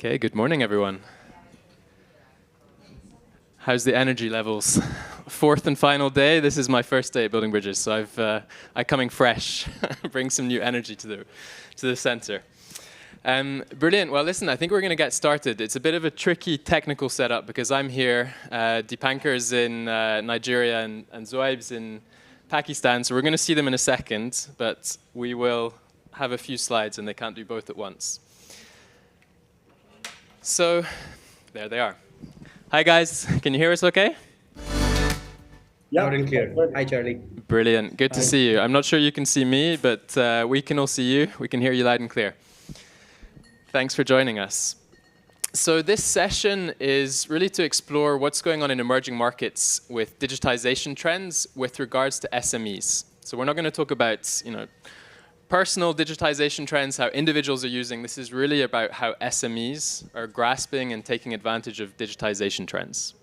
Okay, good morning, everyone. How's the energy levels? Fourth and final day. This is my first day at Building Bridges, so I'm coming fresh, bring some new energy to the center. Brilliant. Well, listen, I think we're going to get started. It's a bit of a tricky technical setup because I'm here, Dipankar's in Nigeria, and Zoaib's in Pakistan, so we're going to see them in a second, but we will have a few slides, and they can't do both at once. So, there they are. Hi, guys. Can you hear us okay? Yeah, loud and clear. Hi, Charlie. Brilliant. Good to see you. I'm not sure you can see me, but we can all see you. We can hear you loud and clear. Thanks for joining us. So this session is really to explore what's going on in emerging markets with digitization trends with regards to SMEs. So we're not going to talk about, personal digitization trends, how individuals are using. This is really about how SMEs are grasping and taking advantage of digitization trends.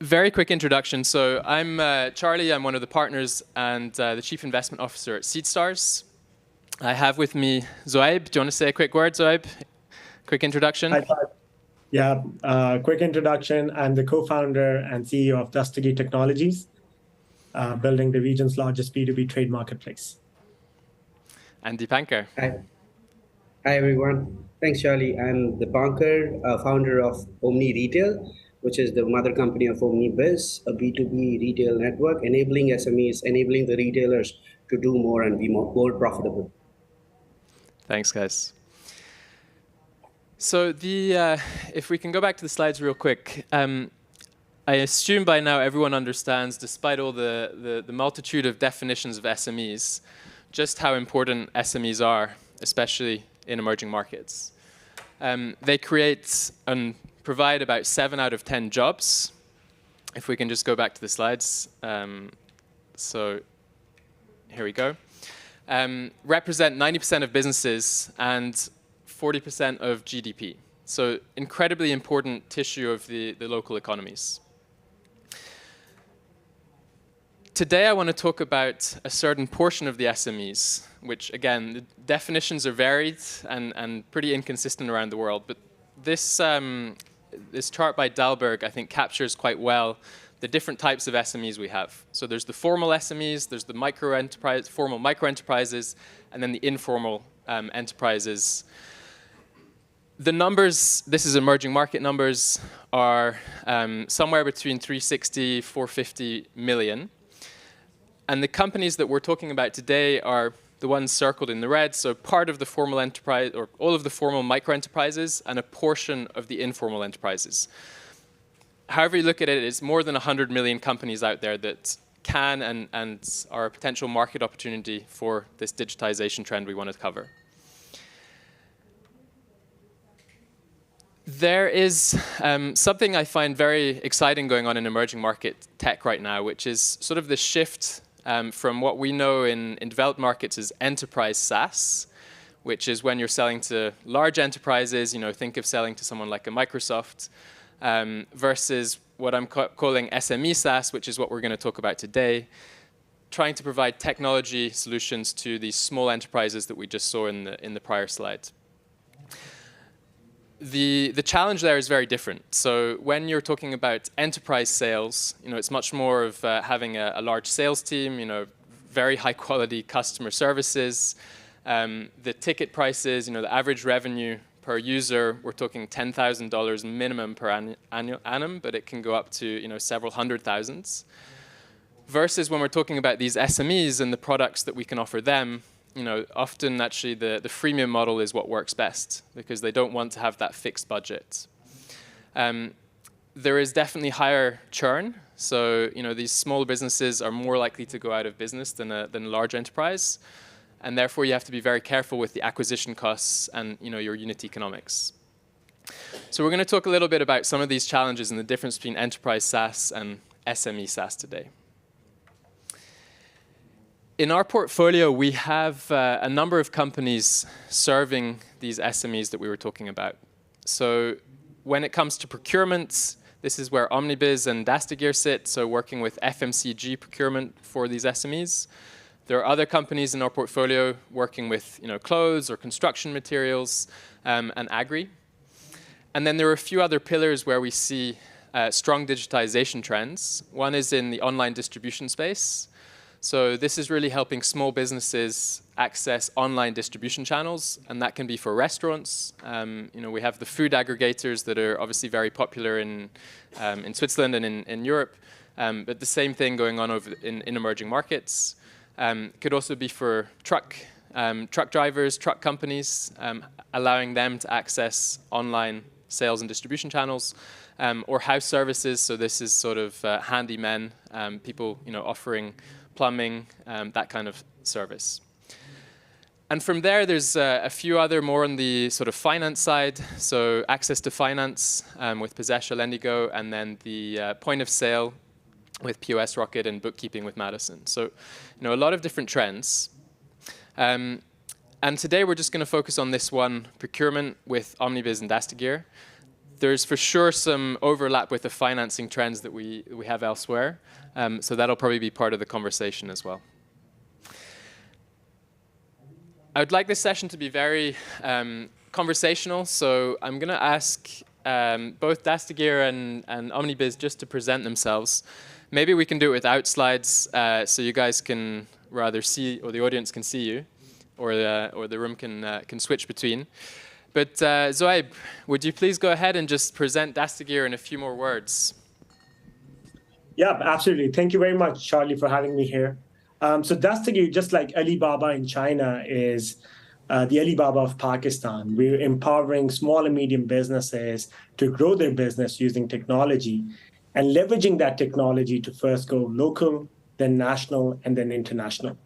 Very quick introduction. So I'm Charlie. I'm one of the partners and the Chief Investment Officer at SeedStars. I have with me Zoaib. Do you want to say a quick word, Zoaib? Quick introduction. Hi, yeah, quick introduction. I'm the co-founder and CEO of Dustigi Technologies, building the region's largest B2B trade marketplace. And Dipankar. Hi everyone. Thanks, Charlie. I'm Dipankar, founder of Omni Retail, which is the mother company of OmniBiz, a B2B retail network, enabling SMEs, enabling the retailers to do more and be more profitable. Thanks, guys. So if we can go back to the slides real quick, I assume by now everyone understands, despite all the multitude of definitions of SMEs, just how important SMEs are, especially in emerging markets. They create and provide about 7 out of 10 jobs. If we can just go back to the slides. So here we go. Represent 90% of businesses and 40% of GDP. So incredibly important tissue of the local economies. Today I want to talk about a certain portion of the SMEs, which again, the definitions are varied and pretty inconsistent around the world. But this chart by Dalberg, I think, captures quite well the different types of SMEs we have. So there's the formal SMEs, there's the formal micro enterprises, and then the informal enterprises. The numbers, this is emerging market numbers, are somewhere between 360, 450 million. And the companies that we're talking about today are the ones circled in the red, so part of the formal enterprise, or all of the formal micro enterprises, and a portion of the informal enterprises. However you look at it, it's more than 100 million companies out there that can and are a potential market opportunity for this digitization trend we want to cover. There is something I find very exciting going on in emerging market tech right now, which is sort of the shift from what we know in developed markets as enterprise SaaS, which is when you're selling to large enterprises, think of selling to someone like a Microsoft, versus what I'm calling SME SaaS, which is what we're going to talk about today, trying to provide technology solutions to these small enterprises that we just saw in the prior slide. The challenge there is very different. So when you're talking about enterprise sales, it's much more of having a large sales team, very high quality customer services. The ticket prices, the average revenue per user, we're talking $10,000 minimum per annum, but it can go up to several hundred thousands. Versus when we're talking about these SMEs and the products that we can offer them, often actually the freemium model is what works best because they don't want to have that fixed budget. There is definitely higher churn. So, these small businesses are more likely to go out of business than a large enterprise. And therefore, you have to be very careful with the acquisition costs and, your unit economics. So we're going to talk a little bit about some of these challenges and the difference between enterprise SaaS and SME SaaS today. In our portfolio, we have a number of companies serving these SMEs that we were talking about. So when it comes to procurement, this is where OmniBiz and Dastagir sit, so working with FMCG procurement for these SMEs. There are other companies in our portfolio working with clothes or construction materials and agri. And then there are a few other pillars where we see strong digitization trends. One is in the online distribution space. So this is really helping small businesses access online distribution channels, and that can be for restaurants. We have the food aggregators that are obviously very popular in Switzerland and in Europe, but the same thing going on over in emerging markets. Could also be for truck drivers, truck companies, allowing them to access online sales and distribution channels, or house services. So this is sort of handymen, people offering plumbing, that kind of service. And from there, there's a few other more on the sort of finance side. So access to finance with Possession, Lendigo, and then the point of sale with POS Rocket and bookkeeping with Madison. So, a lot of different trends. And today we're just going to focus on this one, procurement with Omnibiz and Dastagear. There's for sure some overlap with the financing trends that we have elsewhere. So that'll probably be part of the conversation as well. I would like this session to be very conversational. So I'm going to ask both Dastagear and Omnibiz just to present themselves. Maybe we can do it without slides, so you guys can rather see, or the audience can see you, or the room can switch between. But Zoaib, would you please go ahead and just present Dastagear in a few more words? Yeah, absolutely. Thank you very much, Charlie, for having me here. So Dastagear, just like Alibaba in China, is the Alibaba of Pakistan. We're empowering small and medium businesses to grow their business using technology and leveraging that technology to first go local, then national, and then international.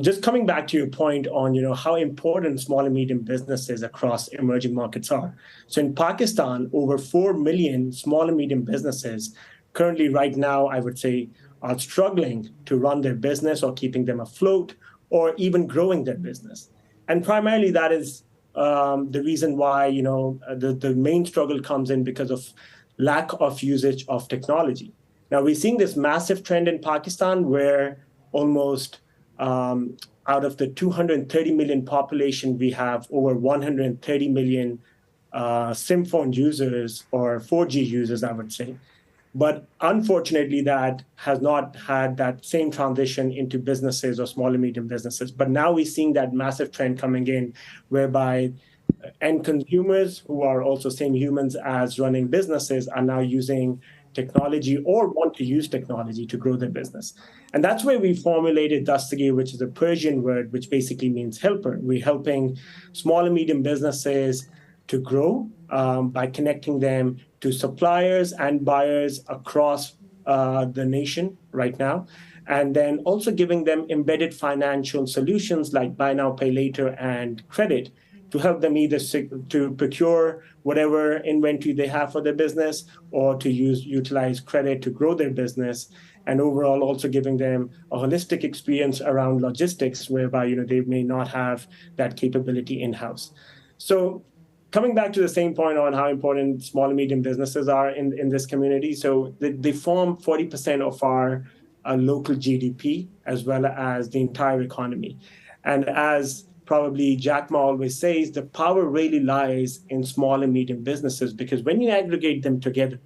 Just coming back to your point on how important small and medium businesses across emerging markets are. So in Pakistan, over 4 million small and medium businesses currently right now, I would say, are struggling to run their business or keeping them afloat or even growing their business. And primarily that is the reason why the main struggle comes in because of lack of usage of technology. Now we're seeing this massive trend in Pakistan where almost out of the 230 million population, we have over 130 million SIM phone users or 4G users, I would say. But unfortunately, that has not had that same transition into businesses or small and medium businesses. But now we're seeing that massive trend coming in whereby end consumers who are also same humans as running businesses are now using technology or want to use technology to grow their business. And that's where we formulated Dastagear, which is a Persian word, which basically means helper. We're helping small and medium businesses to grow by connecting them to suppliers and buyers across the nation right now. And then also giving them embedded financial solutions like buy now, pay later and credit to help them either to procure whatever inventory they have for their business or to utilize credit to grow their business, and overall also giving them a holistic experience around logistics whereby they may not have that capability in-house. So coming back to the same point on how important small and medium businesses are in this community, so they form 40% of our local GDP as well as the entire economy. And as probably Jack Ma always says, the power really lies in small and medium businesses, because when you aggregate them together,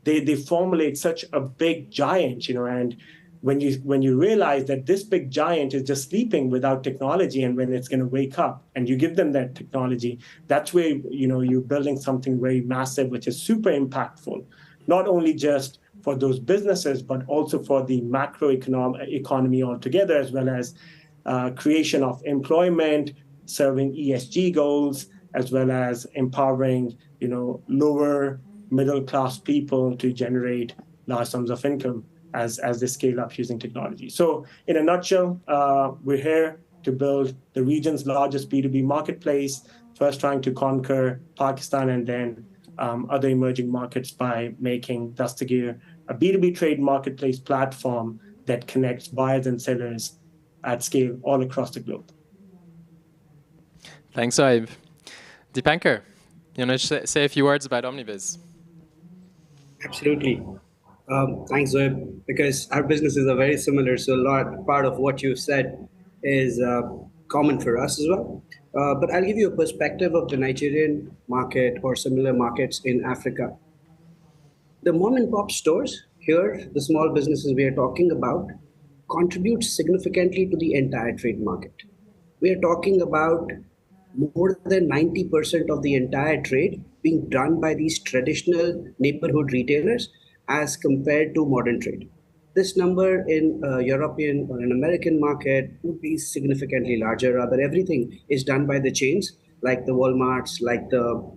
they formulate such a big giant, and when you realize that this big giant is just sleeping without technology, and when it's going to wake up and you give them that technology, that's where you're building something very massive, which is super impactful, not only just for those businesses, but also for the economy altogether, as well as creation of employment, serving ESG goals, as well as empowering, lower middle class people to generate large sums of income as they scale up using technology. So in a nutshell, we're here to build the region's largest B2B marketplace, first trying to conquer Pakistan and then other emerging markets by making Dastagear a B2B trade marketplace platform that connects buyers and sellers at scale all across the globe. Thanks, Zoaib. Dipankar, you want to say a few words about Omnibiz? Absolutely. Thanks, Zoeb, because our businesses are very similar. So a lot part of what you've said is common for us as well. But I'll give you a perspective of the Nigerian market or similar markets in Africa. The mom and pop stores here, the small businesses we are talking about, contribute significantly to the entire trade market. We are talking about more than 90% of the entire trade being done by these traditional neighborhood retailers as compared to modern trade. This number in a European or an American market would be significantly larger. Rather, everything is done by the chains like the Walmarts, like the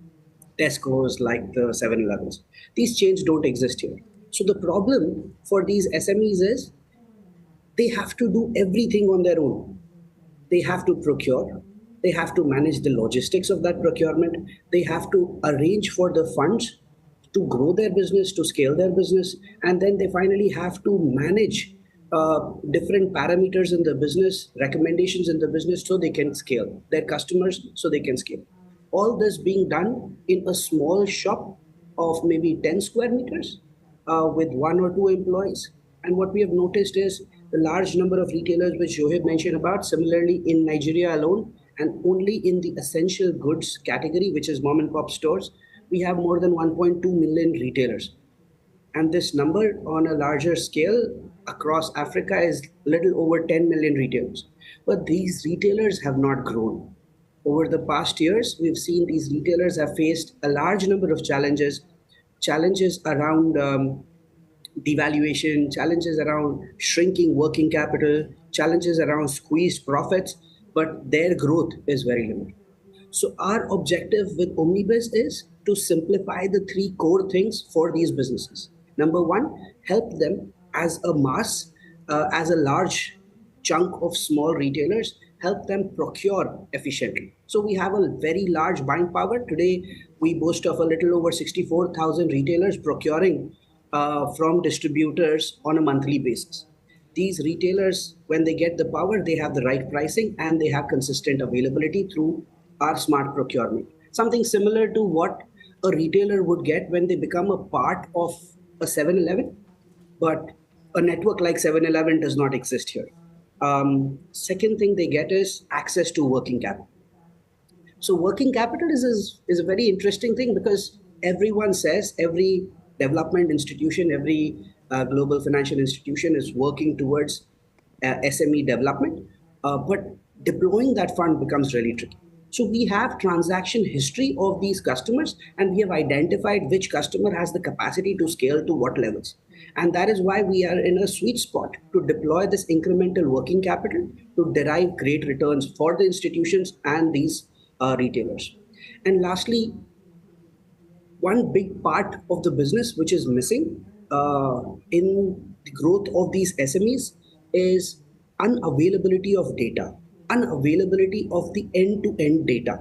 Tesco's, like the 7-Elevens. These chains don't exist here. So the problem for these SMEs is they have to do everything on their own. They have to procure, they have to manage the logistics of that procurement, they have to arrange for the funds to grow their business, to scale their business, and then they finally have to manage different parameters in the business, recommendations in the business so they can scale their customers, so they can scale. All this being done in a small shop of maybe 10 square meters with one or two employees. And what we have noticed is the large number of retailers which Johib mentioned about, similarly in Nigeria alone, and only in the essential goods category, which is mom and pop stores, we have more than 1.2 million retailers. And this number on a larger scale across Africa is little over 10 million retailers. But these retailers have not grown. Over the past years, we've seen these retailers have faced a large number of challenges, challenges around devaluation, challenges around shrinking working capital, challenges around squeezed profits, but their growth is very limited. So our objective with Omnibiz is to simplify the three core things for these businesses. Number one, help them as a mass, as a large chunk of small retailers, help them procure efficiently. So we have a very large buying power. Today, we boast of a little over 64,000 retailers procuring from distributors on a monthly basis. These retailers, when they get the power, they have the right pricing and they have consistent availability through our smart procurement. Something similar to what a retailer would get when they become a part of a 7-Eleven, but a network like 7-Eleven does not exist here. Second thing they get is access to working capital. So working capital is a very interesting thing because everyone says every development institution, every global financial institution is working towards SME development, but deploying that fund becomes really tricky. So we have transaction history of these customers, and we have identified which customer has the capacity to scale to what levels. And that is why we are in a sweet spot to deploy this incremental working capital to derive great returns for the institutions and these retailers. And lastly, one big part of the business which is missing in the growth of these SMEs is unavailability of data, unavailability of the end-to-end data.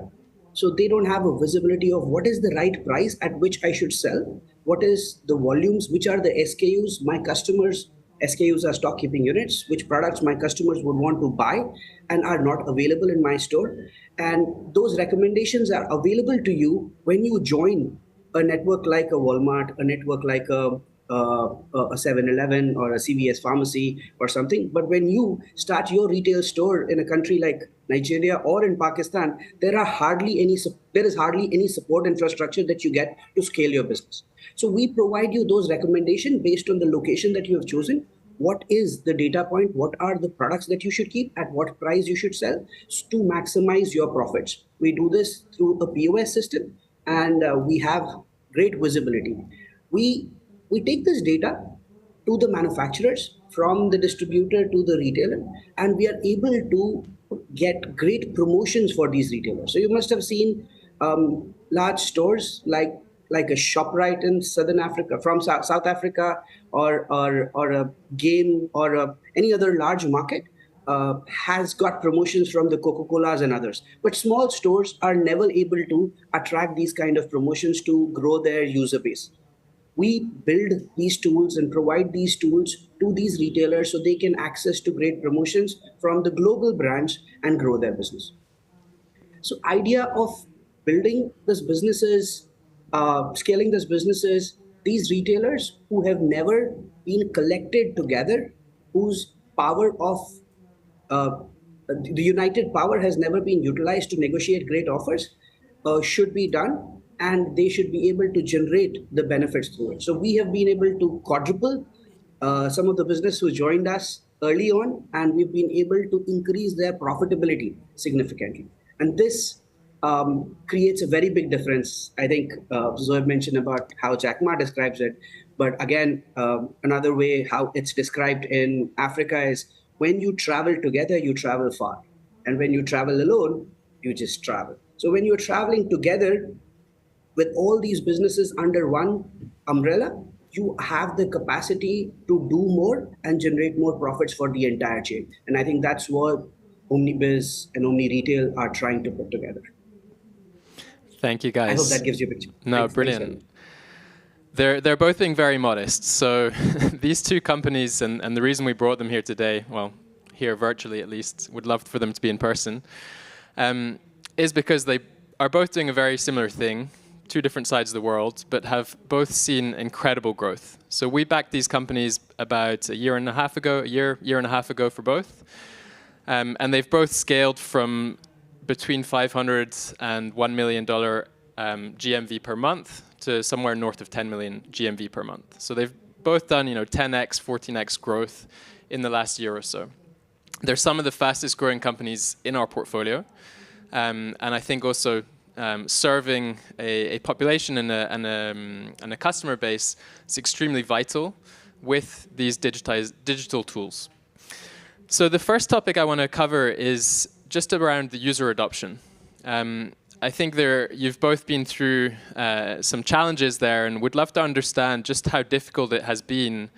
So they don't have a visibility of what is the right price at which I should sell, what is the volumes, which are the SKUs my customers, SKUs are stock keeping units, which products my customers would want to buy and are not available in my store. And those recommendations are available to you when you join a network like a Walmart, a network like a 7-Eleven or a CVS pharmacy or something. But when you start your retail store in a country like Nigeria or in Pakistan, there is hardly any support infrastructure that you get to scale your business. So we provide you those recommendations based on the location that you have chosen. What is the data point? What are the products that you should keep? At what price you should sell to maximize your profits? We do this through a POS system, and we have great visibility. We we take this data to the manufacturers, from the distributor to the retailer, and we are able to get great promotions for these retailers. So you must have seen large stores like a ShopRite in Southern Africa, from South Africa, or a Game, or any other large market. Has got promotions from the Coca-Colas and others. But small stores are never able to attract these kind of promotions to grow their user base. We build these tools and provide these tools to these retailers so they can access to great promotions from the global brands and grow their business. So idea of building this businesses, scaling this businesses these retailers who have never been collected together, whose power of uh, the united power has never been utilized to negotiate great offers, should be done, and they should be able to generate the benefits through it. So we have been able to quadruple some of the business who joined us early on, and we've been able to increase their profitability significantly. And this creates a very big difference. I think Zoeb mentioned about how Jack Ma describes it, but again, another way how it's described in Africa is when you travel together, you travel far, and when you travel alone, you just travel. So when you're traveling together, with all these businesses under one umbrella, you have the capacity to do more and generate more profits for the entire chain. And I think that's what OmniBiz and Omni Retail are trying to put together. Thank you, I hope guys. that gives you a picture. No, brilliant. They're both being very modest. So these two companies, and the reason we brought them here today, well, here virtually at least, would love for them to be in person, is because they are both doing a very similar thing, two different sides of the world, but have both seen incredible growth. So we backed these companies about a year and a half ago for both. And they've both scaled from between $500 and $1 million GMV per month to somewhere north of 10 million GMV per month. So they've both done 10x, 14x growth in the last year or so. They're some of the fastest growing companies in our portfolio. And I think also serving a population and a customer base is extremely vital with these digital tools. So the first topic I want to cover is just around the user adoption. I think you've both been through some challenges there, and would love to understand just how difficult it has been,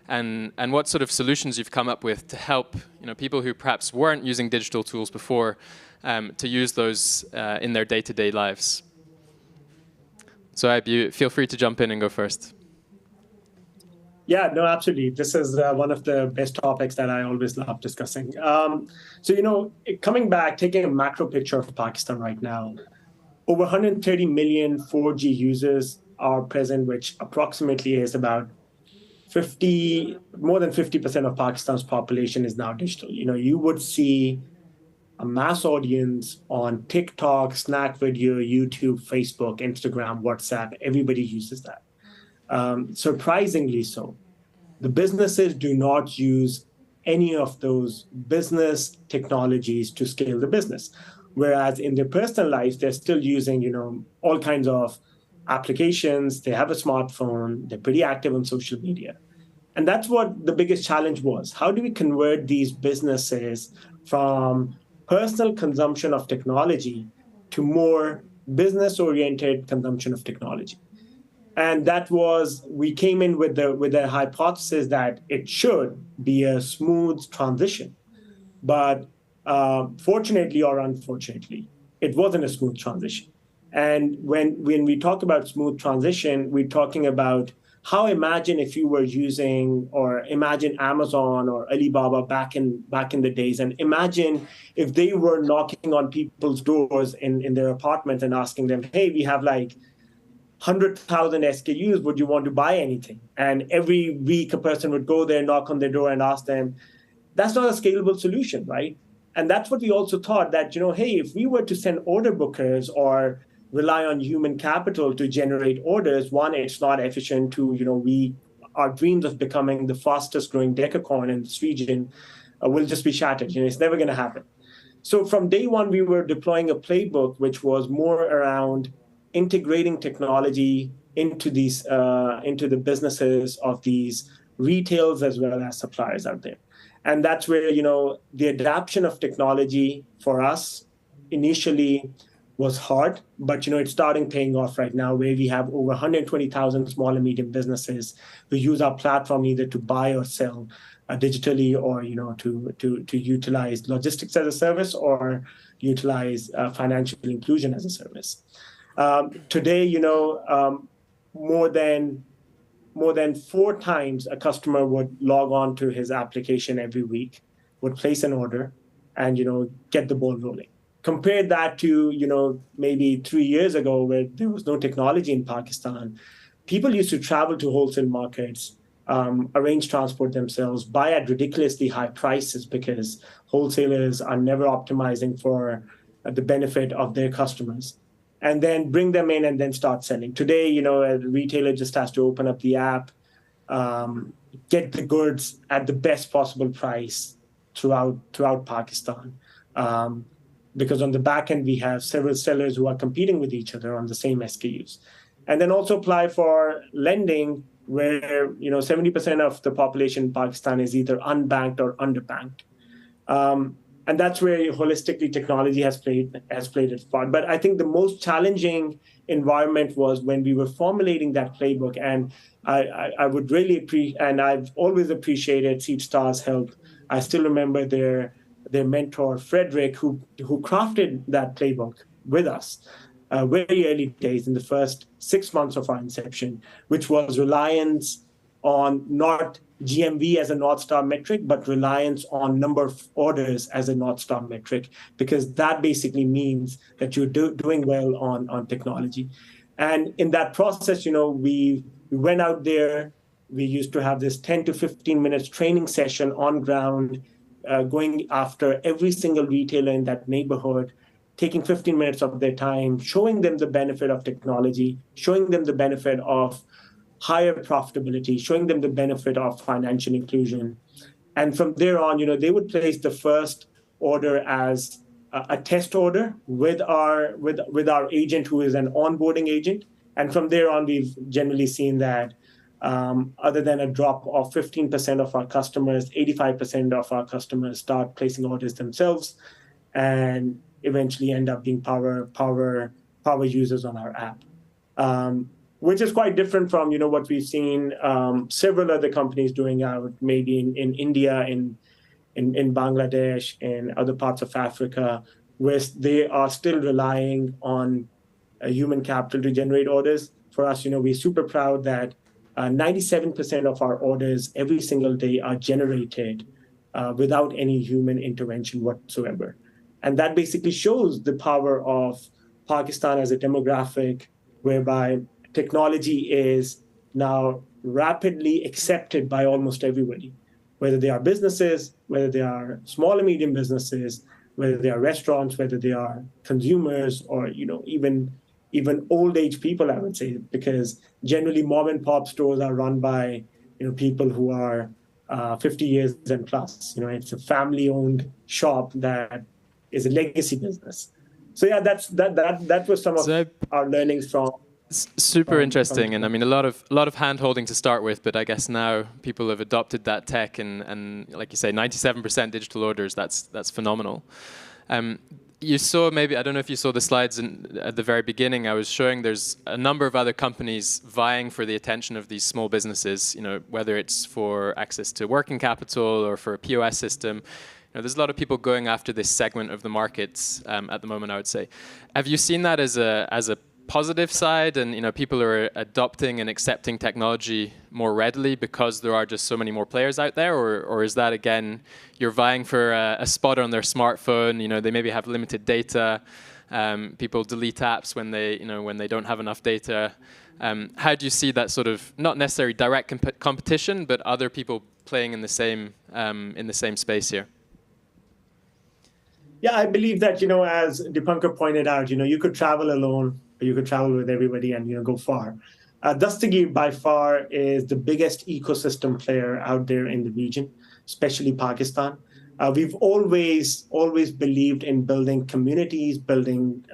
and what sort of solutions you've come up with to help people who perhaps weren't using digital tools before to use those in their day-to-day lives. So Ab, feel free to jump in and go first. Yeah, no, absolutely. This is one of the best topics that I always love discussing. So, coming back, taking a macro picture of Pakistan right now, over 130 million 4G users are present, which approximately is about more than 50% of Pakistan's population is now digital. You would see a mass audience on TikTok, Snack Video, YouTube, Facebook, Instagram, WhatsApp. Everybody uses that. Surprisingly so, the businesses do not use any of those business technologies to scale the business. Whereas in their personal lives, they're still using, all kinds of applications. They have a smartphone. They're pretty active on social media. And that's what the biggest challenge was. How do we convert these businesses from personal consumption of technology to more business-oriented consumption of technology? And we came in with the hypothesis that it should be a smooth transition. But fortunately or unfortunately, it wasn't a smooth transition. And when we talk about smooth transition, we're talking about imagine if you were using, or imagine Amazon or Alibaba back in the days, and imagine if they were knocking on people's doors in their apartments and asking them, hey, we have 100,000 SKUs, would you want to buy anything? And every week a person would go there, knock on their door and ask them. That's not a scalable solution, right? And that's what we also thought, that, hey, if we were to send order bookers or rely on human capital to generate orders, one, it's not efficient. Two, our dreams of becoming the fastest growing decacorn in this region will just be shattered. It's never going to happen. So from day one, we were deploying a playbook which was more around integrating technology into the businesses of these retailers as well as suppliers out there. And that's where, the adoption of technology for us initially was hard, but, it's starting paying off right now, where we have over 120,000 small and medium businesses who use our platform either to buy or sell digitally, or, to utilize logistics as a service, or utilize financial inclusion as a service. Today, more than 4 times a customer would log on to his application every week, would place an order, and get the ball rolling. Compare that to maybe 3 years ago, where there was no technology in Pakistan. people used to travel to wholesale markets, arrange transport themselves, buy at ridiculously high prices because wholesalers are never optimizing for the benefit of their customers, and then bring them in and then start selling. Today, a retailer just has to open up the app, get the goods at the best possible price throughout Pakistan. Because on the back end, we have several sellers who are competing with each other on the same SKUs. And then also apply for lending, where 70% of the population in Pakistan is either unbanked or underbanked. And that's where holistically technology has played its part. But I think the most challenging environment was when we were formulating that playbook. And I would really appreciate, and I've always appreciated Seedstar's help. I still remember their mentor, Frederick, who crafted that playbook with us very early days in the first 6 months of our inception, which was reliance on not GMV as a North Star metric, but reliance on number of orders as a North Star metric, because that basically means that you're doing well on technology. And in that process, we went out there. We used to have this 10 to 15 minutes training session on ground, going after every single retailer in that neighborhood, taking 15 minutes of their time, showing them the benefit of technology, showing them the benefit of higher profitability, showing them the benefit of financial inclusion. And from there on, they would place the first order as a test order with our agent, who is an onboarding agent. And from there on, we've generally seen that other than a drop of 15% of our customers, 85% of our customers start placing orders themselves and eventually end up being power users on our app. Which is quite different from what we've seen several other companies doing out, maybe in India, in Bangladesh, and other parts of Africa, where they are still relying on human capital to generate orders. For us, we're super proud that 97% of our orders every single day are generated without any human intervention whatsoever. And that basically shows the power of Pakistan as a demographic, whereby technology is now rapidly accepted by almost everybody, whether they are businesses, whether they are small and medium businesses, whether they are restaurants, whether they are consumers, or even old age people, I would say, because generally mom and pop stores are run by people who are 50 years and plus. It's a family owned shop that is a legacy business. So yeah, that was some of our learnings from. Super interesting, and I mean a lot of hand holding to start with, but I guess now people have adopted that tech, and like you say, 97% digital orders. That's phenomenal. You saw, maybe, I don't know if you saw the slides at the very beginning. I was showing there's a number of other companies vying for the attention of these small businesses. Whether it's for access to working capital or for a POS system. There's a lot of people going after this segment of the market at the moment, I would say. Have you seen that as a positive side, and people are adopting and accepting technology more readily because there are just so many more players out there, or is that, again, you're vying for a spot on their smartphone? They maybe have limited data. People delete apps when they don't have enough data. How do you see that sort of, not necessarily direct competition, but other people playing in the same space here? Yeah, I believe that, as Dipankar pointed out, you could travel alone, or you could travel with everybody and, go far. Dastagir by far is the biggest ecosystem player out there in the region, especially Pakistan. We've always believed in building communities, building,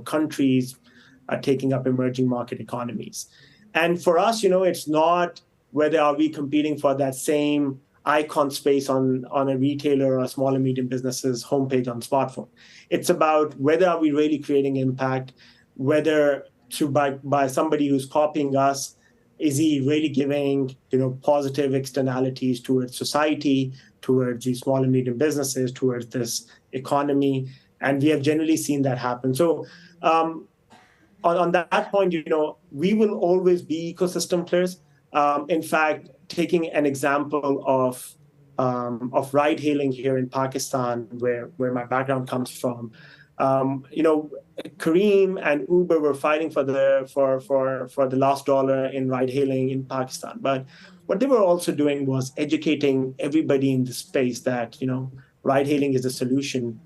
countries, taking up emerging market economies. And for us, it's not whether are we competing for that same icon space on a retailer or a small and medium business's homepage on smartphone. It's about whether are we really creating impact, whether by somebody who's copying us, is he really giving positive externalities towards society, towards these small and medium businesses, towards this economy, and we have generally seen that happen. So on that point, we will always be ecosystem players. In fact, taking an example of ride hailing here in Pakistan, where my background comes from, You know, Kareem and Uber were fighting for the last dollar in ride hailing in Pakistan. But what they were also doing was educating everybody in the space that, you know, ride hailing is a solution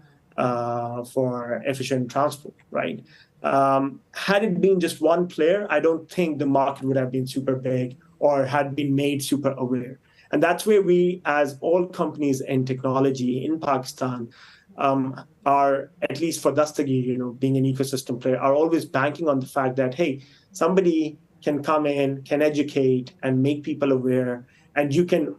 for efficient transport, right? Had it been just one player, I don't think the market would have been super big or had been made super aware. And that's where we, as all companies in technology in Pakistan, are, at least for Dastagir, you know, being an ecosystem player, are always banking on the fact that, hey, somebody can come in, can educate, and make people aware, and you can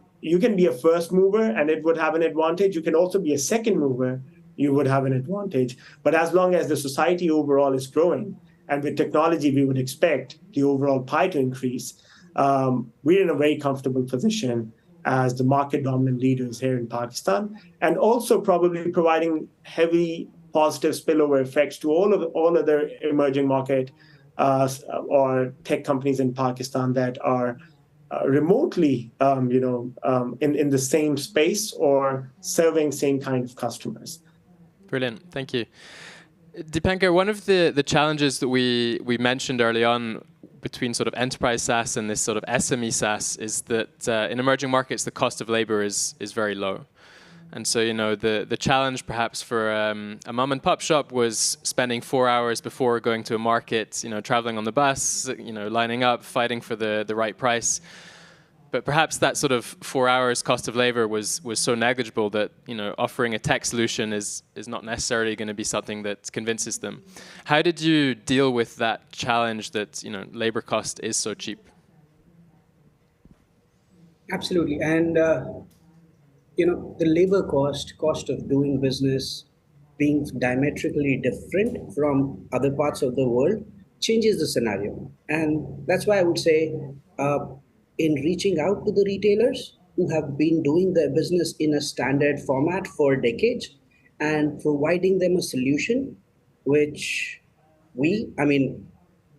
be a first mover, and it would have an advantage. You can also be a second mover, you would have an advantage. But as long as the society overall is growing, and with technology, we would expect the overall pie to increase. We're in a very comfortable position as the market dominant leaders here in Pakistan, and also probably providing heavy positive spillover effects to all other emerging market or tech companies in Pakistan that are remotely, in the same space or serving same kind of customers. Brilliant, thank you. Dipankar, one of the challenges that we mentioned early on between sort of enterprise SaaS and this sort of SME SaaS is that in emerging markets, the cost of labor is very low. And so, you know, the challenge perhaps for a mom and pop shop was spending 4 hours before going to a market, you know, traveling on the bus, you know, lining up, fighting for the right price. But perhaps that sort of 4 hours cost of labor was so negligible that, you know, offering a tech solution is not necessarily going to be something that convinces them. How did you deal with that challenge that, you know, labor cost is so cheap? Absolutely. And, the labor cost of doing business being diametrically different from other parts of the world changes the scenario. And that's why I would say, in reaching out to the retailers who have been doing their business in a standard format for decades and providing them a solution which I mean,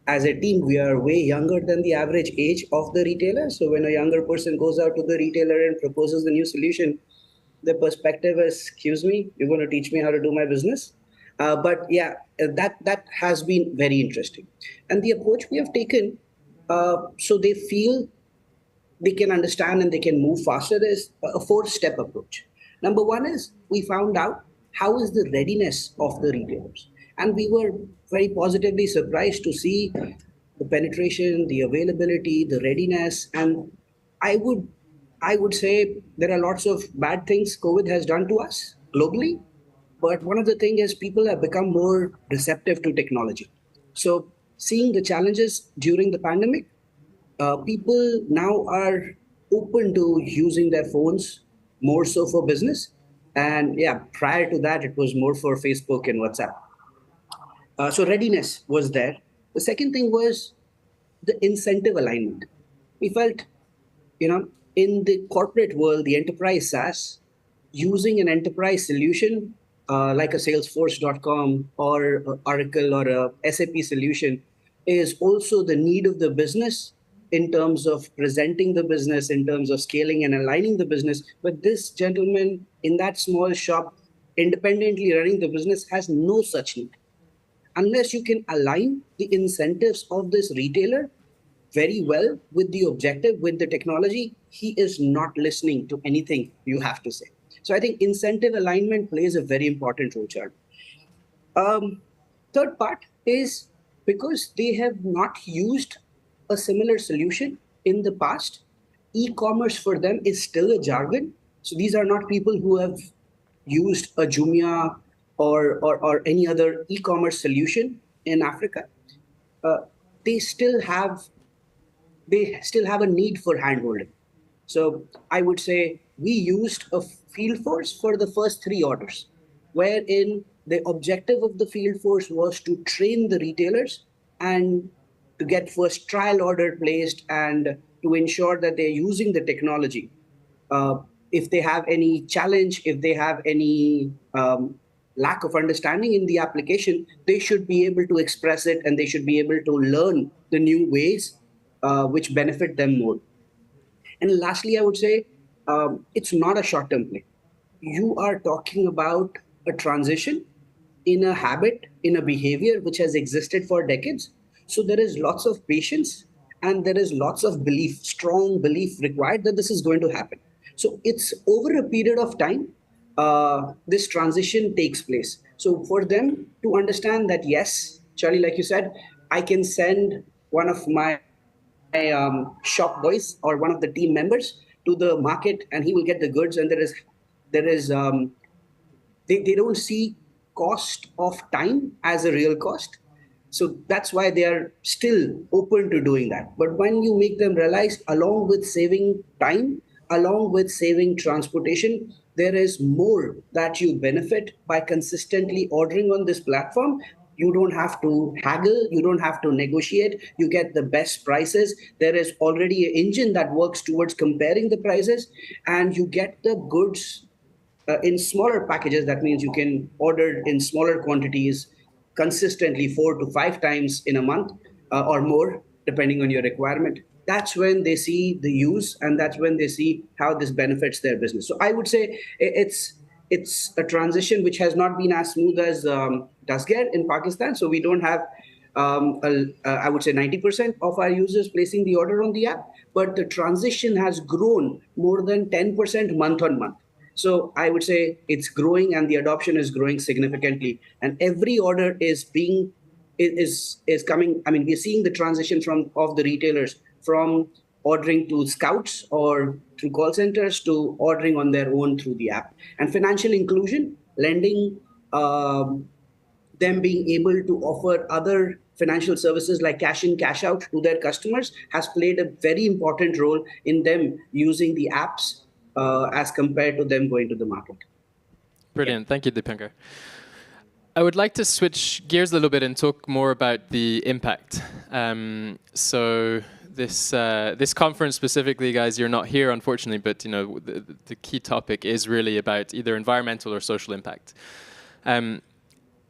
as a team, we are way younger than the average age of the retailer. So when a younger person goes out to the retailer and proposes the new solution, the perspective is, excuse me, you're going to teach me how to do my business? But yeah, that has been very interesting. And the approach we have taken, so they feel they can understand and they can move faster, is a four-step approach. Number one is we found out how is the readiness of the retailers. And we were very positively surprised to see the penetration, the availability, the readiness. And I would I would say there are lots of bad things COVID has done to us globally. But one of the things is people have become more receptive to technology. So seeing the challenges during the pandemic, people now are open to using their phones more so for business. And yeah, prior to that, it was more for Facebook and WhatsApp. So readiness was there. The second thing was the incentive alignment. We felt, in the corporate world, the enterprise SaaS, using an enterprise solution like a Salesforce.com or Oracle or a SAP solution is also the need of the business in terms of presenting the business, in terms of scaling and aligning the business. But this gentleman in that small shop, independently running the business, has no such need. Unless you can align the incentives of this retailer very well with the objective, with the technology, he is not listening to anything you have to say. So I think incentive alignment plays a very important role, Chad. Third part is because they have not used a similar solution in the past, e-commerce for them is still a jargon. So these are not people who have used a Jumia or any other e-commerce solution in Africa. Uh, they still have a need for handholding. So I would say we used a field force for the first three orders, wherein the objective of the field force was to train the retailers and to get first trial order placed and to ensure that they're using the technology. If they have any challenge, if they have any lack of understanding in the application, they should be able to express it and they should be able to learn the new ways which benefit them more. And lastly, I would say it's not a short term play. You are talking about a transition in a habit, in a behavior which has existed for decades. So there is lots of patience and there is lots of belief, strong belief required that this is going to happen. So it's over a period of time, this transition takes place. So for them to understand that, yes, Charlie, like you said, I can send one of my shop boys or one of the team members to the market and he will get the goods, and there is they don't see cost of time as a real cost. So that's why they are still open to doing that. But when you make them realize, along with saving time, along with saving transportation, there is more that you benefit by consistently ordering on this platform. You don't have to haggle, you don't have to negotiate, you get the best prices. There is already an engine that works towards comparing the prices, and you get the goods in smaller packages. That means you can order in smaller quantities consistently 4 to 5 times in a month, or more, depending on your requirement. That's when they see the use, and that's when they see how this benefits their business. So I would say it's a transition which has not been as smooth as does get in Pakistan. So we don't have I would say 90% of our users placing the order on the app, but the transition has grown more than 10% month on month. So I would say it's growing and the adoption is growing significantly. And every order is coming. I mean, we're seeing the transition from of the retailers from ordering to scouts or through call centers to ordering on their own through the app. And financial inclusion, lending, them being able to offer other financial services like cash in, cash out to their customers has played a very important role in them using the apps as compared to them going to the market. Brilliant. Thank you, Dipankar. I would like to switch gears a little bit and talk more about the impact. So this conference specifically, guys, you're not here, unfortunately, but you know the key topic is really about either environmental or social impact.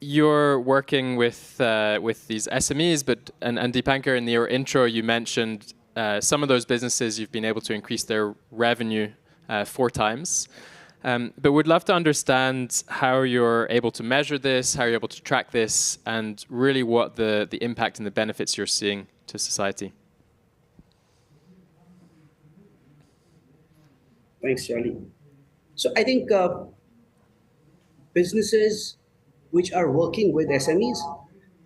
You're working with these SMEs, but and Dipankar, in your intro, you mentioned some of those businesses you've been able to increase their revenue 4 times. But we'd love to understand how you're able to measure this, how you're able to track this, and really what the impact and the benefits you're seeing to society. Thanks, Charlie. So I think businesses which are working with SMEs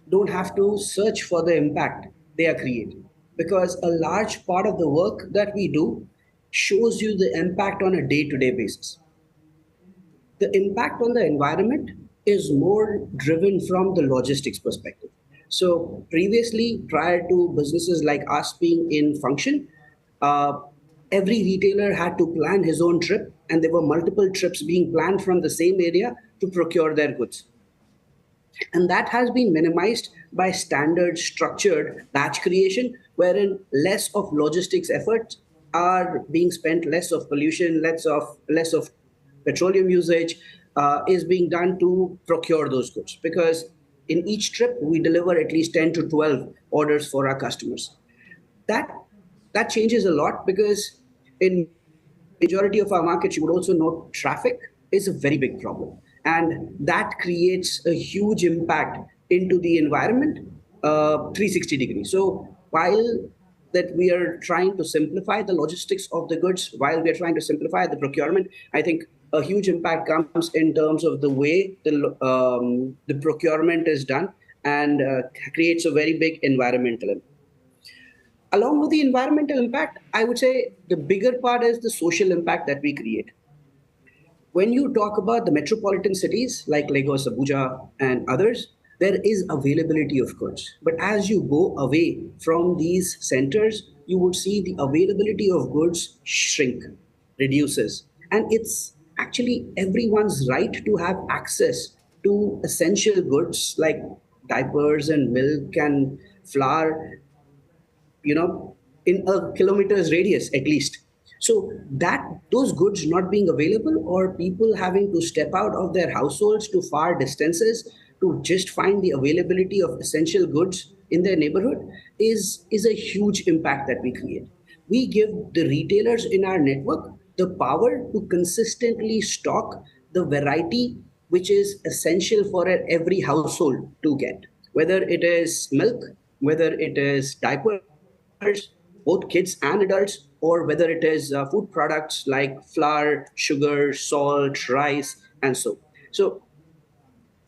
don't have to search for the impact they are creating, because a large part of the work that we do shows you the impact on a day-to-day basis. The impact on the environment is more driven from the logistics perspective. So previously, prior to businesses like us being in function, every retailer had to plan his own trip, and there were multiple trips being planned from the same area to procure their goods. And that has been minimized by standard structured batch creation, wherein less of logistics efforts are being spent, less of pollution, less of petroleum usage is being done to procure those goods. Because in each trip, we deliver at least 10 to 12 orders for our customers. That changes a lot, because in majority of our markets, you would also know traffic is a very big problem. And that creates a huge impact into the environment, 360 degrees. So while that we are trying to simplify the logistics of the goods, while we are trying to simplify the procurement, I think a huge impact comes in terms of the way the procurement is done, and creates a very big environmental impact. Along with the environmental impact, I would say the bigger part is the social impact that we create. When you talk about the metropolitan cities like Lagos, Abuja, and others, there is availability of goods. But as you go away from these centers, you would see the availability of goods shrink, reduces. And it's actually everyone's right to have access to essential goods like diapers and milk and flour, in a kilometer's radius at least. So that those goods not being available, or people having to step out of their households to far distances to just find the availability of essential goods in their neighborhood is a huge impact that we create. We give the retailers in our network the power to consistently stock the variety which is essential for every household to get, whether it is milk, whether it is diapers, both kids and adults, or whether it is food products like flour, sugar, salt, rice, and so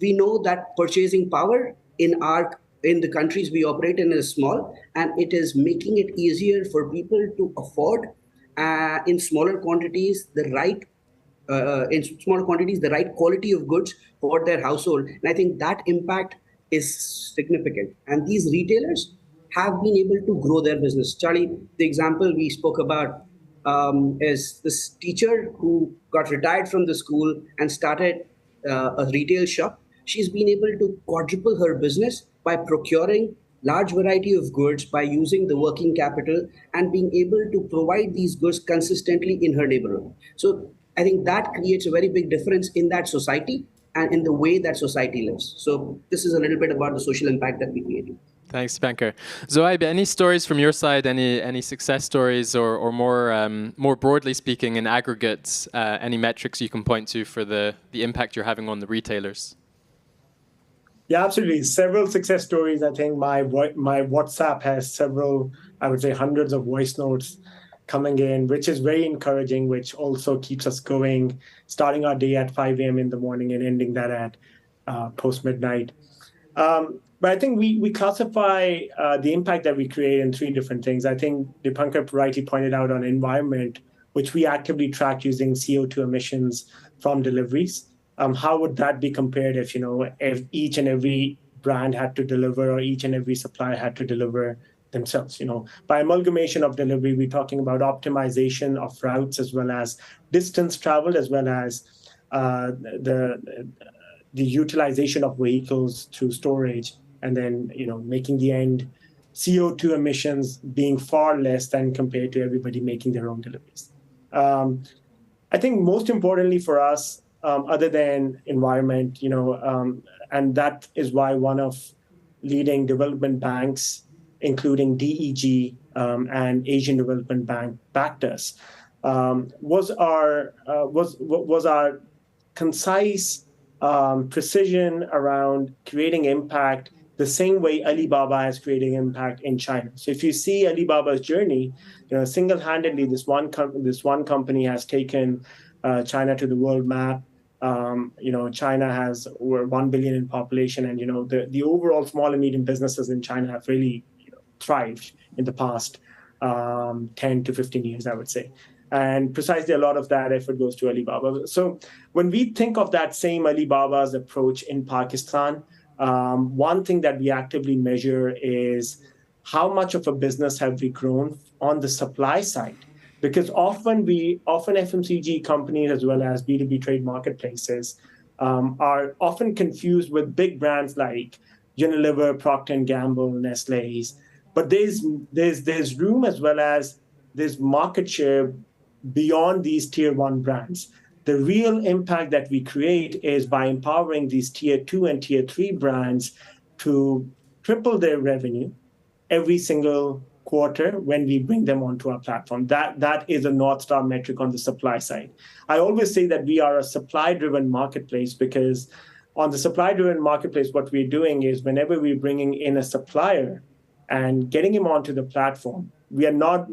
we know that purchasing power in the countries we operate in is small, and it is making it easier for people to afford in smaller quantities the right quality of goods for their household. And I think that impact is significant, and these retailers have been able to grow their business. Charlie, the example we spoke about is this teacher who got retired from the school and started a retail shop. She's been able to quadruple her business by procuring large variety of goods, by using the working capital and being able to provide these goods consistently in her neighborhood. So I think that creates a very big difference in that society and in the way that society lives. So this is a little bit about the social impact that we create. Thanks, Banker. Zoaib, any stories from your side? Any success stories, or more broadly speaking, in aggregate, any metrics you can point to for the impact you're having on the retailers? Yeah, absolutely. Several success stories. I think my WhatsApp has several, I would say hundreds of voice notes coming in, which is very encouraging, which also keeps us going, starting our day at 5 a.m. in the morning and ending that at post midnight. But I think we classify the impact that we create in three different things. I think Dipankar rightly pointed out on environment, which we actively track using CO2 emissions from deliveries. How would that be compared if each and every brand had to deliver, or each and every supplier had to deliver themselves? By amalgamation of delivery, we're talking about optimization of routes, as well as distance traveled, as well as the utilization of vehicles through storage, and then making the end CO2 emissions being far less than compared to everybody making their own deliveries. I think most importantly for us, other than environment, and that is why one of leading development banks, including DEG and Asian Development Bank, backed us, was our concise precision around creating impact the same way Alibaba is creating impact in China. So if you see Alibaba's journey, single-handedly, this one company has taken China to the world map. China has over 1 billion in population, and the overall small and medium businesses in China have really thrived in the past 10 to 15 years, I would say. And precisely a lot of that effort goes to Alibaba. So when we think of that same Alibaba's approach in Pakistan, one thing that we actively measure is how much of a business have we grown on the supply side. Because often FMCG companies, as well as B2B trade marketplaces, are often confused with big brands like Unilever, Procter & Gamble, Nestlé's. But there's room, as well as there's market share beyond these tier one brands. The real impact that we create is by empowering these tier two and tier three brands to triple their revenue every single quarter when we bring them onto our platform. That is a North Star metric on the supply side. I always say that we are a supply-driven marketplace, because on the supply-driven marketplace, what we're doing is whenever we're bringing in a supplier and getting him onto the platform, we are not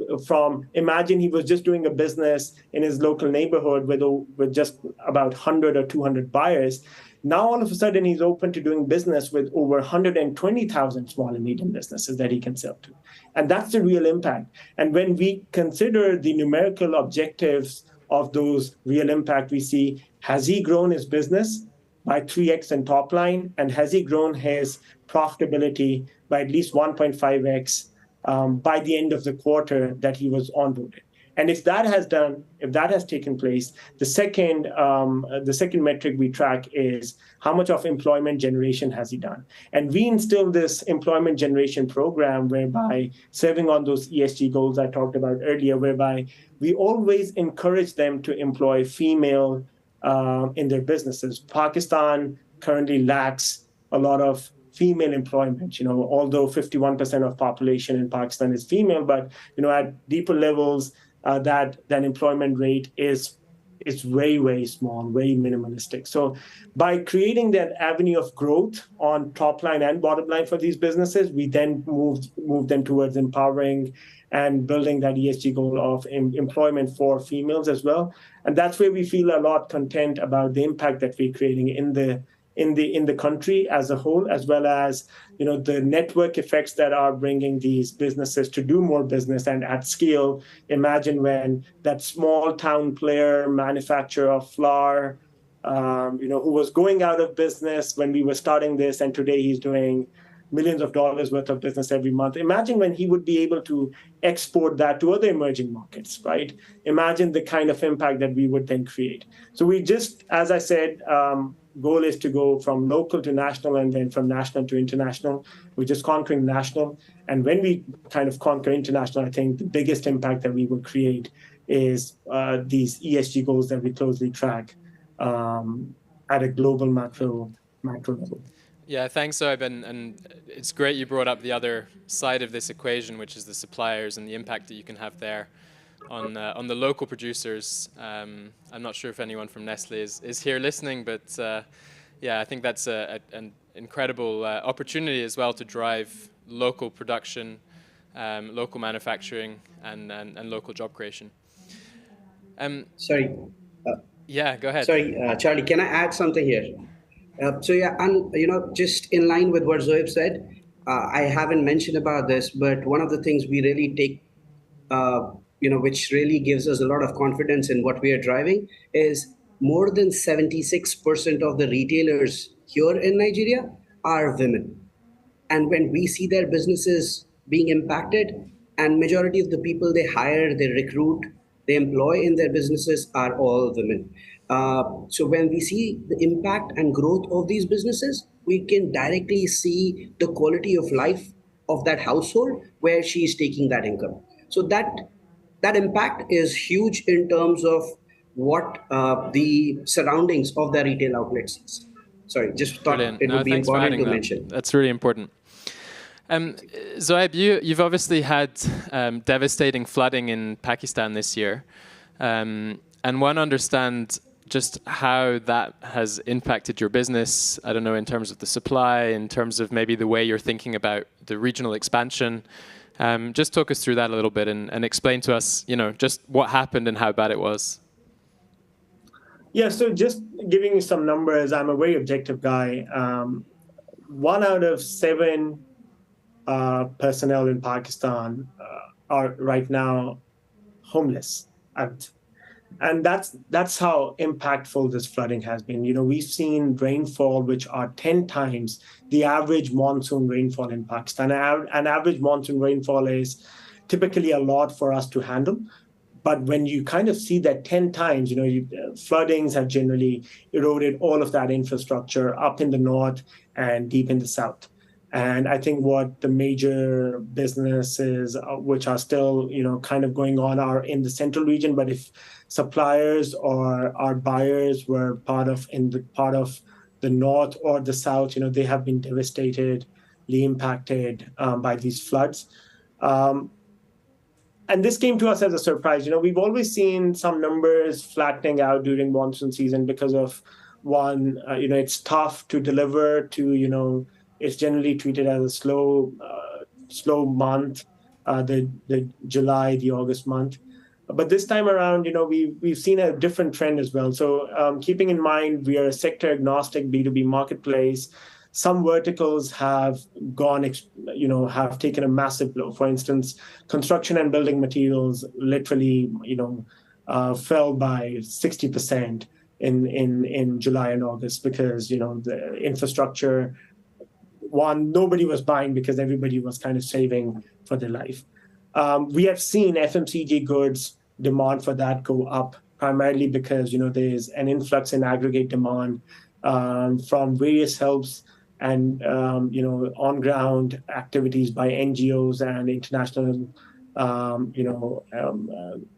imagine he was just doing a business in his local neighborhood with just about 100 or 200 buyers. Now, all of a sudden, he's open to doing business with over 120,000 small and medium businesses that he can sell to. And that's the real impact. And when we consider the numerical objectives of those real impact, we see, has he grown his business by 3x in top line? And has he grown his profitability by at least 1.5x by the end of the quarter that he was onboarded? And if that has taken place, the second metric we track is how much of employment generation has he done. And we instill this employment generation program whereby serving on those ESG goals I talked about earlier, whereby we always encourage them to employ female in their businesses. Pakistan currently lacks a lot of female employment, although 51% of population in Pakistan is female, but at deeper levels, that employment rate is is very, very small, very minimalistic. So by creating that avenue of growth on top line and bottom line for these businesses, we then moved them towards empowering and building that ESG goal of employment for females as well. And that's where we feel a lot content about the impact that we're creating in the country as a whole, as well as the network effects that are bringing these businesses to do more business and at scale. Imagine when that small town player, manufacturer of flour, who was going out of business when we were starting this, and today he's doing millions of dollars worth of business every month. Imagine when he would be able to export that to other emerging markets, right? Imagine the kind of impact that we would then create. So we just, as I said, goal is to go from local to national and then from national to international. We're just conquering national. And when we kind of conquer international, I think the biggest impact that we will create is these ESG goals that we closely track at a global macro level. Yeah, thanks, Zoeb. And it's great you brought up the other side of this equation, which is the suppliers and the impact that you can have there on the local producers. I'm not sure if anyone from Nestle is here listening, but yeah, I think that's an incredible opportunity as well to drive local production, local manufacturing, and local job creation. Sorry. Yeah, go ahead. Sorry, Charlie, can I add something here? So yeah, and just in line with what Zoeb said, I haven't mentioned about this, but one of the things we really take, which really gives us a lot of confidence in what we are driving, is more than 76% of the retailers here in Nigeria are women. And when we see their businesses being impacted, and majority of the people they hire, they recruit, they employ in their businesses are all women. So when we see the impact and growth of these businesses, we can directly see the quality of life of that household where she is taking that income. So that impact is huge in terms of what the surroundings of the retail outlets is. Sorry, just thought Brilliant. it would be Thanks for important adding to that. mention. That's really important. Zoeb, you've obviously had devastating flooding in Pakistan this year, and want to understand just how that has impacted your business. I don't know, in terms of the supply, in terms of maybe the way you're thinking about the regional expansion. Just talk us through that a little bit and explain to us, just what happened and how bad it was. Yeah, so just giving you some numbers, I'm a very objective guy. 1 out of 7 personnel in Pakistan are right now homeless. And that's how impactful this flooding has been. We've seen rainfall which are 10 times the average monsoon rainfall in Pakistan. An average monsoon rainfall is typically a lot for us to handle. But when you kind of see that 10 times, floodings have generally eroded all of that infrastructure up in the north and deep in the south. And I think what the major businesses, which are still, kind of going on, are in the central region. But if suppliers or our buyers were part of the north or the south, they have been devastatedly impacted by these floods. And this came to us as a surprise. We've always seen some numbers flattening out during monsoon season because of one, it's tough to deliver to, it's generally treated as a slow month, the July, the August month. But this time around, we've seen a different trend as well. So keeping in mind, we are a sector agnostic B2B marketplace. Some verticals have have taken a massive blow. For instance, construction and building materials literally, fell by 60% in July and August because, the infrastructure, nobody was buying because everybody was kind of saving for their life. We have seen FMCG goods demand for that go up, primarily because, there's an influx in aggregate demand from various helps and on-ground activities by NGOs and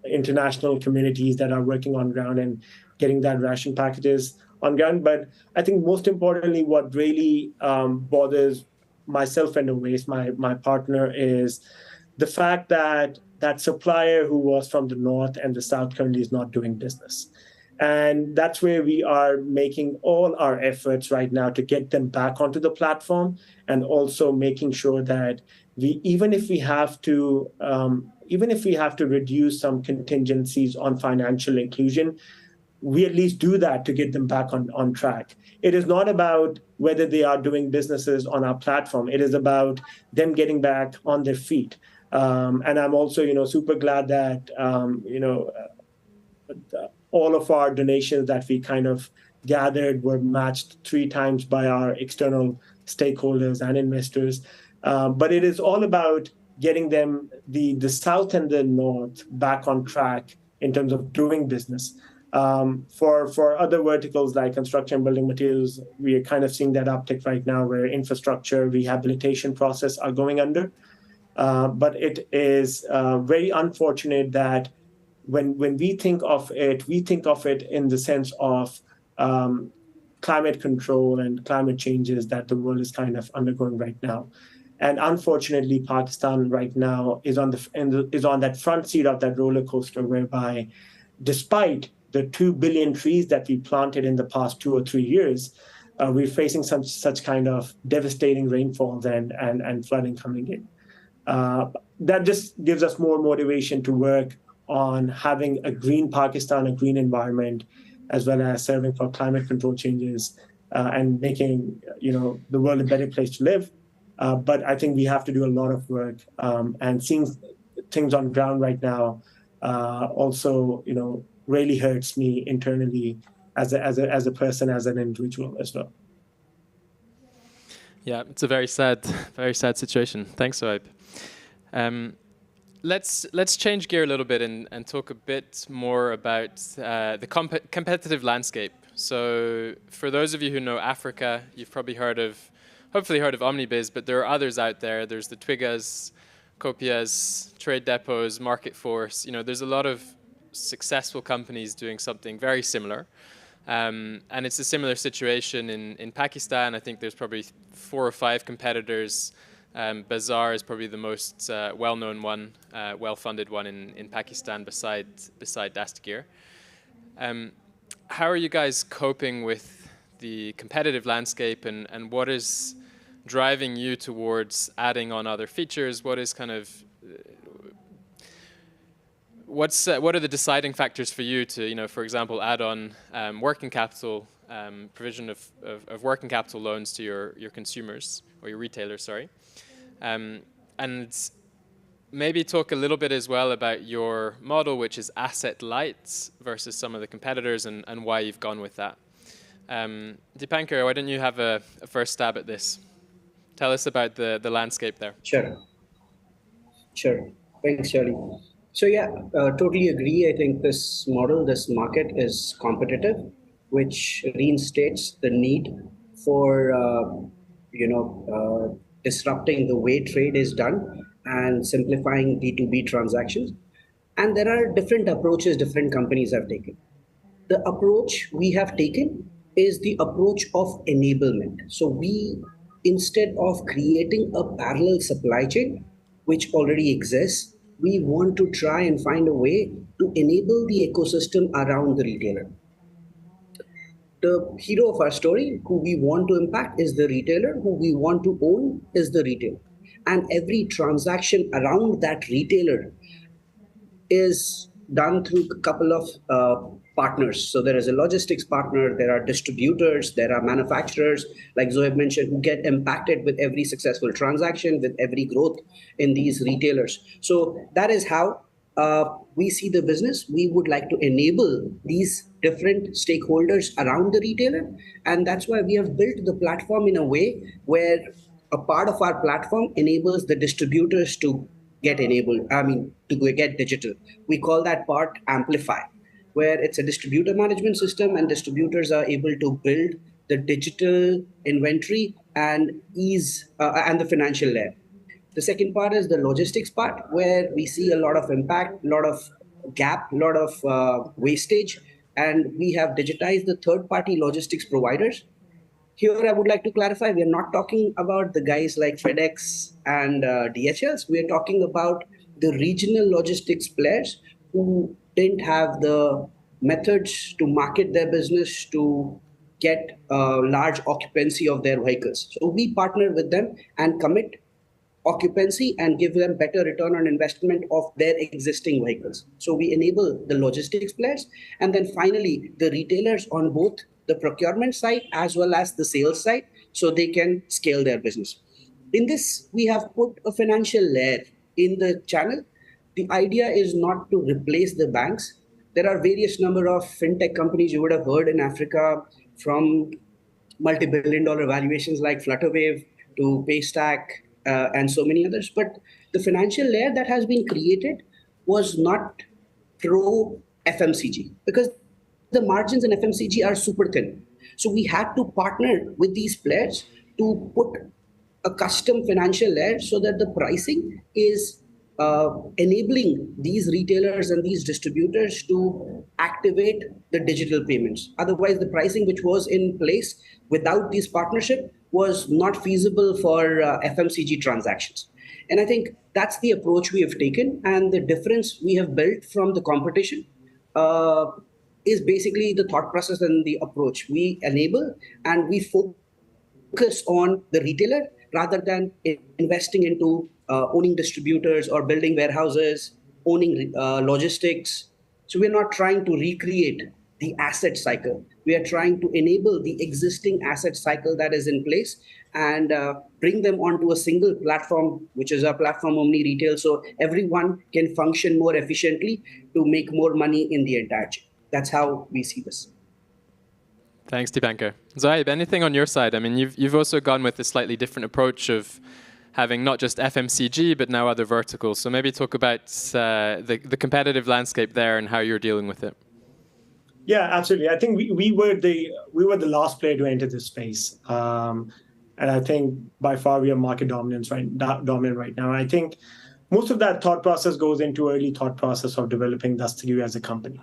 international communities that are working on ground and getting that ration packages on ground. But I think most importantly, what really bothers myself and Owais, my partner, is the fact that that supplier who was from the north and the south currently is not doing business. And that's where we are making all our efforts right now to get them back onto the platform, and also making sure that even if we have to reduce some contingencies on financial inclusion, we at least do that to get them back on track. It is not about whether they are doing businesses on our platform. It is about them getting back on their feet. And I'm also, super glad that, all of our donations that we kind of gathered were matched 3 times by our external stakeholders and investors. But it is all about getting them, the South and the North, back on track in terms of doing business. For other verticals like construction, building materials, we are kind of seeing that uptick right now, where infrastructure, rehabilitation process are going under. But it is very unfortunate that when we think of it, we think of it in the sense of climate control and climate changes that the world is kind of undergoing right now. And unfortunately, Pakistan right now is on that front seat of that roller coaster, whereby, despite the 2 billion trees that we planted in the past 2 or 3 years, we're facing such kind of devastating rainfalls and flooding coming in. That just gives us more motivation to work on having a green Pakistan, a green environment, as well as serving for climate control changes, and making the world a better place to live. But I think we have to do a lot of work, and seeing things on ground right now also really hurts me internally as a person, as an individual as well. Yeah, it's a very sad situation. Thanks, Sohaib. Let's change gear a little bit and talk a bit more about the competitive landscape. So for those of you who know Africa, you've probably hopefully heard of OmniBiz, but there are others out there. There's the Twigas, Copias, Trade Depots, Market Force. There's a lot of successful companies doing something very similar. And it's a similar situation in Pakistan. I think there's probably 4 or 5 competitors. Bazaar is probably the most well-known one, well-funded one in Pakistan beside Dastagir. How are you guys coping with the competitive landscape, and what is driving you towards adding on other features? What is kind of what are the deciding factors for you to, for example, add on working capital, provision of working capital loans to your consumers, or your retailers, sorry. And maybe talk a little bit as well about your model, which is asset light versus some of the competitors, and why you've gone with that. Dipankar, why don't you have a first stab at this? Tell us about the landscape there. Sure. Thanks, Charlie. So yeah, totally agree. I think this market is competitive, which reinstates the need for disrupting the way trade is done and simplifying B2B transactions. And there are different approaches different companies have taken. The approach we have taken is the approach of enablement. So we, instead of creating a parallel supply chain, which already exists, we want to try and find a way to enable the ecosystem around the retailer. The hero of our story, who we want to impact, is the retailer. Who we want to own is the retailer. And every transaction around that retailer is done through a couple of partners. So there is a logistics partner, there are distributors, there are manufacturers, like Zohaib mentioned, who get impacted with every successful transaction, with every growth in these retailers. So that is how we see the business. We would like to enable these different stakeholders around the retailer. And that's why we have built the platform in a way where a part of our platform enables the distributors to get digital. We call that part Amplify, where it's a distributor management system, and distributors are able to build the digital inventory and ease and the financial layer. The second part is the logistics part, where we see a lot of impact, a lot of gap, a lot of wastage, and we have digitized the third-party logistics providers. Here, I would like to clarify, we are not talking about the guys like FedEx and DHLs. We are talking about the regional logistics players who didn't have the methods to market their business, to get large occupancy of their vehicles. So we partner with them and commit occupancy and give them better return on investment of their existing vehicles. So we enable the logistics players, and then finally the retailers on both the procurement side as well as the sales side, so they can scale their business. In this, we have put a financial layer in the channel. The idea is not to replace the banks. There are various number of fintech companies you would have heard in Africa, from multi-billion dollar valuations like Flutterwave to Paystack, and so many others. But the financial layer that has been created was not pro FMCG, because the margins in FMCG are super thin. So we had to partner with these players to put a custom financial layer so that the pricing is enabling these retailers and these distributors to activate the digital payments. Otherwise, the pricing which was in place without this partnership was not feasible for FMCG transactions. And I think that's the approach we have taken, and the difference we have built from the competition uh, is basically the thought process and the approach. We enable and we focus on the retailer rather than investing into owning distributors or building warehouses, owning logistics. So we're not trying to recreate the asset cycle. We are trying to enable the existing asset cycle that is in place and bring them onto a single platform, which is our platform Omni Retail, so everyone can function more efficiently to make more money in the entire chain. That's how we see this. Thanks, Dipankar. Zaib, anything on your side? I mean, you've also gone with a slightly different approach of having not just FMCG, but now other verticals. So maybe talk about the competitive landscape there and how you're dealing with it. Yeah, absolutely. I think we were the last player to enter this space, and I think by far we are market dominant right now. I think most of that thought process goes into early thought process of developing Dastagir as a company.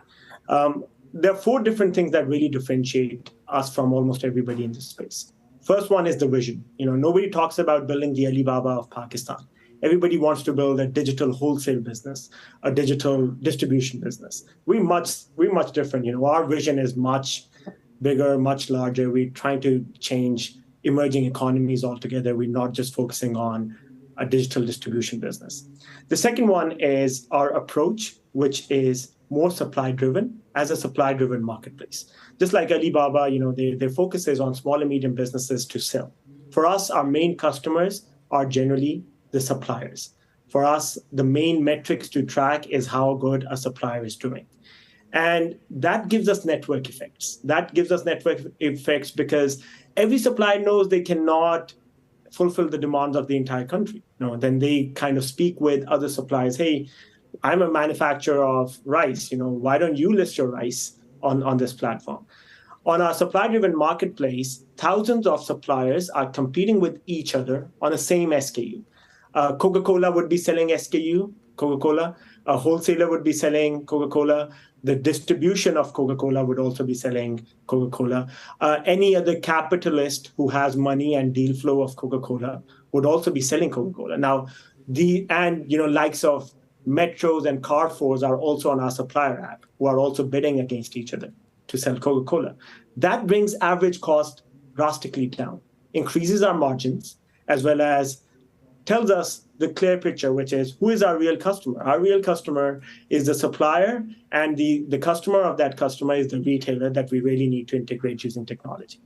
There are four different things that really differentiate us from almost everybody in this space. First one is the vision. Nobody talks about building the Alibaba of Pakistan. Everybody wants to build a digital wholesale business, a digital distribution business. We're much different. Our vision is much bigger, much larger. We're trying to change emerging economies altogether. We're not just focusing on a digital distribution business. The second one is our approach, which is more supply-driven as a supply-driven marketplace. Just like Alibaba, their focus is on small and medium businesses to sell. For us, our main customers are generally the suppliers. For us, the main metrics to track is how good a supplier is doing. And that gives us network effects. Because every supplier knows they cannot fulfill the demands of the entire country. Then they kind of speak with other suppliers. Hey, I'm a manufacturer of rice. Why don't you list your rice on this platform? On our supply-driven marketplace, thousands of suppliers are competing with each other on the same SKU. Coca-Cola would be selling SKU, Coca-Cola. A wholesaler would be selling Coca-Cola. The distribution of Coca-Cola would also be selling Coca-Cola. Any other capitalist who has money and deal flow of Coca-Cola would also be selling Coca-Cola. Now, likes of metros and Carrefours are also on our supplier app, who are also bidding against each other to sell Coca-Cola. That brings average cost drastically down, increases our margins, as well as tells us the clear picture, which is who is our real customer. Our real customer is the supplier, and the customer of that customer is the retailer that we really need to integrate using technology.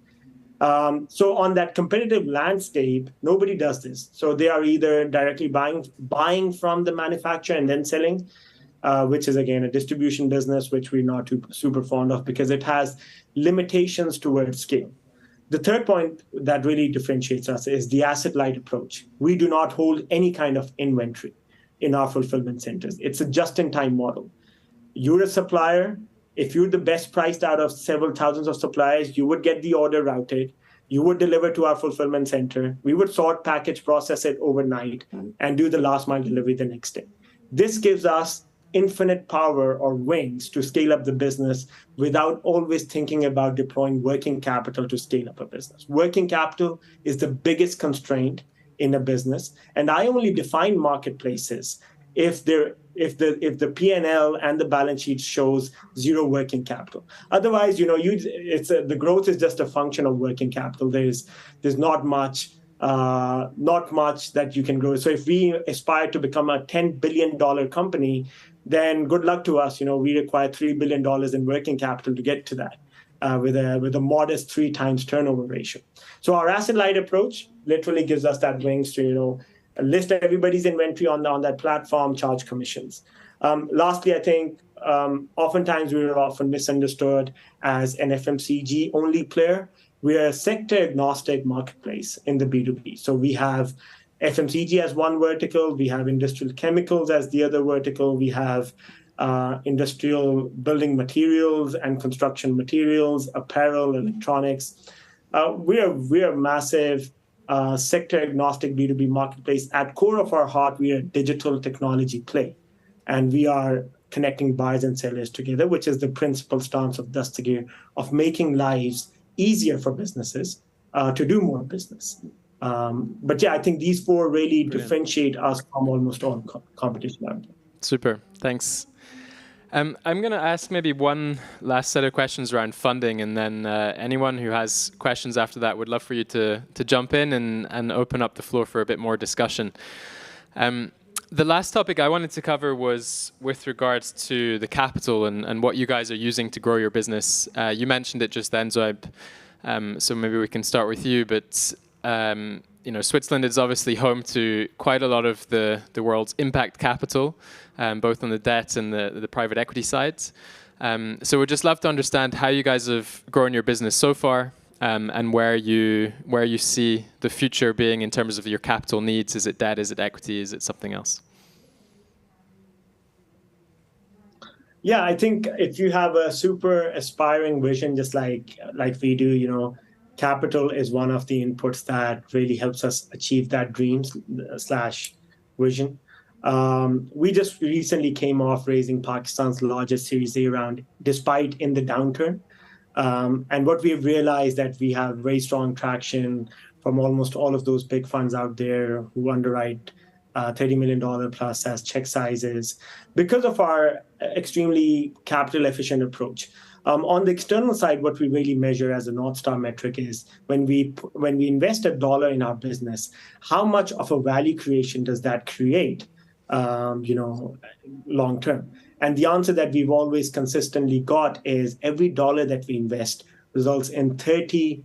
So on that competitive landscape, nobody does this. So they are either directly buying from the manufacturer and then selling, which is, again, a distribution business, which we're not super fond of because it has limitations towards scale. The third point that really differentiates us is the asset-light approach. We do not hold any kind of inventory in our fulfillment centers. It's a just-in-time model. You're a supplier. If you're the best priced out of several thousands of suppliers, you would get the order routed. You would deliver to our fulfillment center. We would sort, package, process it overnight, and do the last mile delivery the next day. This gives us infinite power or wings to scale up the business without always thinking about deploying working capital to scale up a business. Working capital is the biggest constraint in a business. And I only define marketplaces if if the P&L and the balance sheet shows zero working capital. Otherwise, the growth is just a function of working capital. There's not much that you can grow. So if we aspire to become a $10 billion company, then good luck to us. We require $3 billion in working capital to get to that, with a modest 3 times turnover ratio. So our asset light approach literally gives us that wings to list everybody's inventory on that platform, charge commissions. Lastly, I think oftentimes we are often misunderstood as an FMCG only player. We are a sector agnostic marketplace in the B2B. So we have FMCG as one vertical, we have industrial chemicals as the other vertical, we have industrial building materials and construction materials, apparel, electronics. We are massive sector agnostic B2B marketplace. At core of our heart, we are a digital technology play, and we are connecting buyers and sellers together, which is the principal stance of Dastagir, of making lives easier for businesses to do more business. But yeah, I think these 4 really differentiate us from almost all competition out there. Super, thanks. I'm going to ask maybe one last set of questions around funding, and then anyone who has questions after that would love for you to jump in and open up the floor for a bit more discussion. The last topic I wanted to cover was with regards to the capital and what you guys are using to grow your business. You mentioned it just then, Zoib, so maybe we can start with you. But Switzerland is obviously home to quite a lot of the world's impact capital, both on the debt and the private equity side. So we'd just love to understand how you guys have grown your business so far, and where you see the future being in terms of your capital needs. Is it debt? Is it equity? Is it something else? Yeah, I think if you have a super aspiring vision, just like we do, capital is one of the inputs that really helps us achieve that dream/vision. We just recently came off raising Pakistan's largest Series A round, despite in the downturn. And what we've realized that we have very strong traction from almost all of those big funds out there who underwrite $30 million plus as check sizes because of our extremely capital efficient approach. On the external side, what we really measure as a North Star metric is when we invest $1 in our business, how much of a value creation does that create, long term? And the answer that we've always consistently got is every dollar that we invest results in $30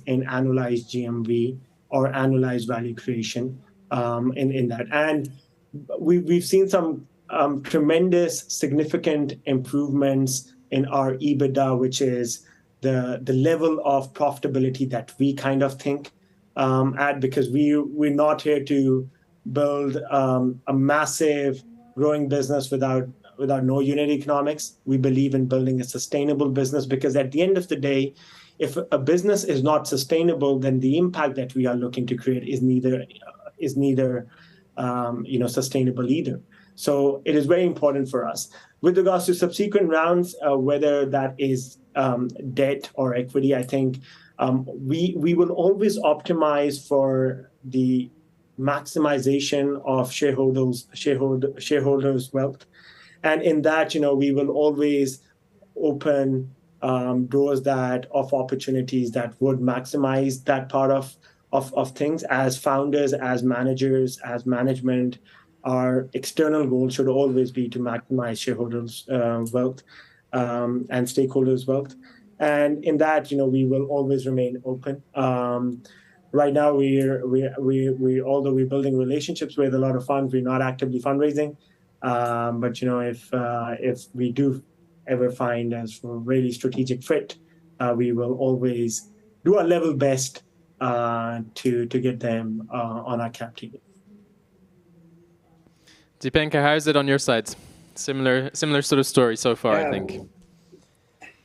in annualized GMV or annualized value creation in that. And we've seen some tremendous, significant improvements in our EBITDA, which is the level of profitability that we kind of think at, because we're not here to build a massive growing business without no unit economics. We believe in building a sustainable business, because at the end of the day, if a business is not sustainable, then the impact that we are looking to create is neither sustainable either. So it is very important for us. With regards to subsequent rounds, whether that is debt or equity, I think we will always optimize for the maximization of shareholders' wealth. And in that, we will always open doors of opportunities that would maximize that part of things. As founders, as managers, as management, our external goal should always be to maximize shareholders' wealth and stakeholders' wealth. And in that, we will always remain open. Right now, although we're building relationships with a lot of funds, we're not actively fundraising. But if we do ever find as a really strategic fit, we will always do our level best to get them on our cap table. Dipankar, how is it on your side? Similar sort of story so far, I think.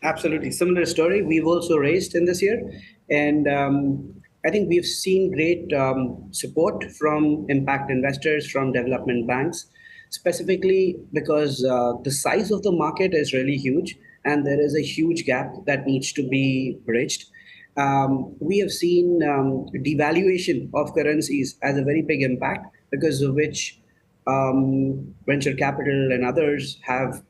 Absolutely similar story. We've also raised in this year, and I think we've seen great support from impact investors, from development banks, specifically because the size of the market is really huge, and there is a huge gap that needs to be bridged. We have seen devaluation of currencies as a very big impact, because of which venture capital and others have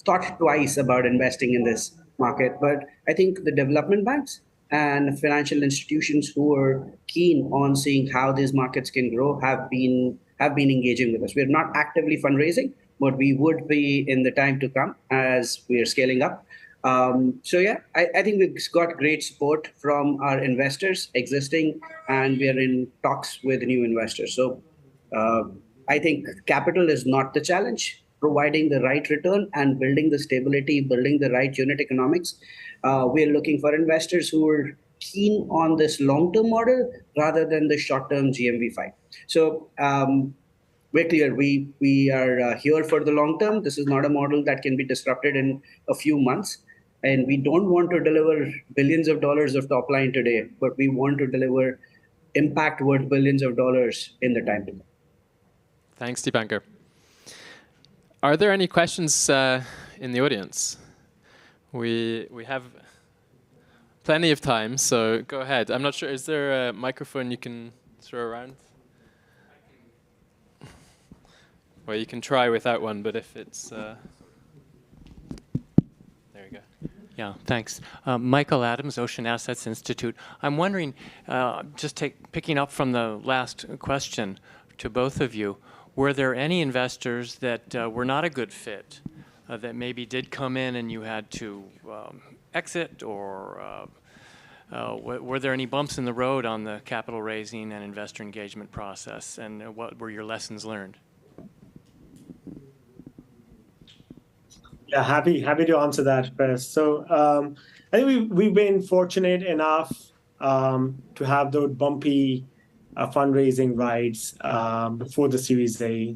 thought twice about investing in this market. But I think the development banks and financial institutions who are keen on seeing how these markets can grow have been engaging with us. We're not actively fundraising, but we would be in the time to come as we are scaling up. So yeah, I think we've got great support from our investors existing, and we are in talks with new investors. So uh, I think capital is not the challenge. Providing the right return and building the stability, building the right unit economics. We're looking for investors who are keen on this long-term model rather than the short-term GMV fight. So we're clear. We are here for the long term. This is not a model that can be disrupted in a few months. And we don't want to deliver billions of dollars of top line today, but we want to deliver impact worth billions of dollars in the time to come. Thanks, Deepankar. Are there any questions in the audience? We have plenty of time, so go ahead. I'm not sure, is there a microphone you can throw around? Well, you can try without one, but if it's... there you go. Yeah, thanks. Michael Adams, Ocean Assets Institute. I'm wondering, picking up from the last question to both of you, were there any investors that were not a good fit, that maybe did come in and you had to exit, or were there any bumps in the road on the capital raising and investor engagement process, and what were your lessons learned? Yeah, happy to answer that first. So I think we've been fortunate enough to have those bumpy fundraising rides before the Series A.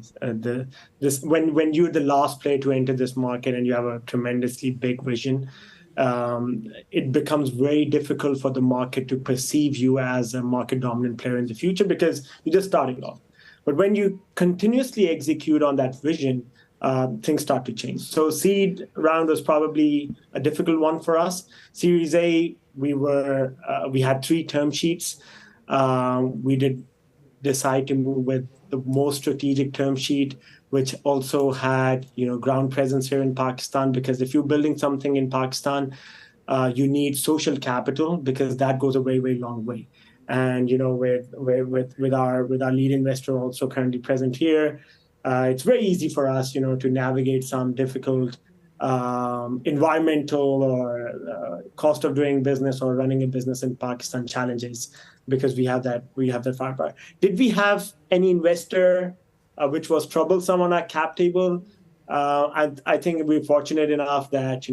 When you're the last player to enter this market and you have a tremendously big vision, it becomes very difficult for the market to perceive you as a market dominant player in the future because you're just starting off. But when you continuously execute on that vision, things start to change. So seed round was probably a difficult one for us. Series A, we had 3 term sheets. We did decide to move with the most strategic term sheet, which also had ground presence here in Pakistan. Because if you're building something in Pakistan, you need social capital, because that goes a very, very long way. And with our lead investor also currently present here, it's very easy for us, to navigate some difficult environmental or cost of doing business or running a business in Pakistan challenges, because we have that firepower. Did we have any investor which was troublesome on our cap table? I think we're fortunate enough that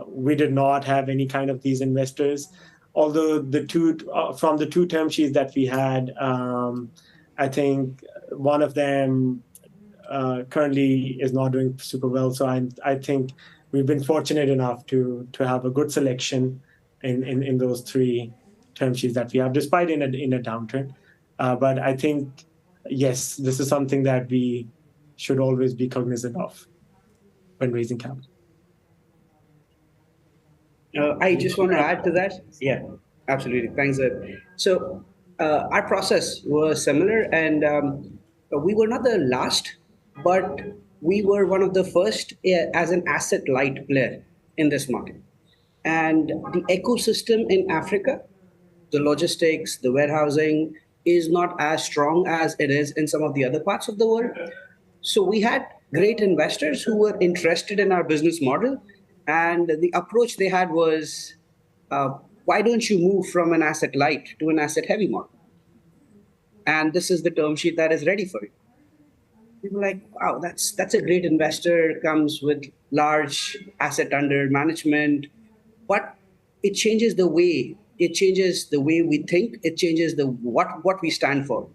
we did not have any kind of these investors. Although from the 2 term sheets that we had, I think one of them currently is not doing super well. So I think we've been fortunate enough to have a good selection in those 3 term sheets that we have, despite in a downturn. But I think, yes, this is something that we should always be cognizant of when raising capital. I just want to add to that. Yeah, absolutely. Thanks. So our process was similar, and we were not the last, but we were one of the first as an asset light player in this market. And the ecosystem in Africa, the logistics, the warehousing, is not as strong as it is in some of the other parts of the world. So we had great investors who were interested in our business model. And the approach they had was, why don't you move from an asset light to an asset heavy model? And this is the term sheet that is ready for you. People were like, wow, that's a great investor, comes with large asset under management, but it changes the way we think. It changes what we stand for.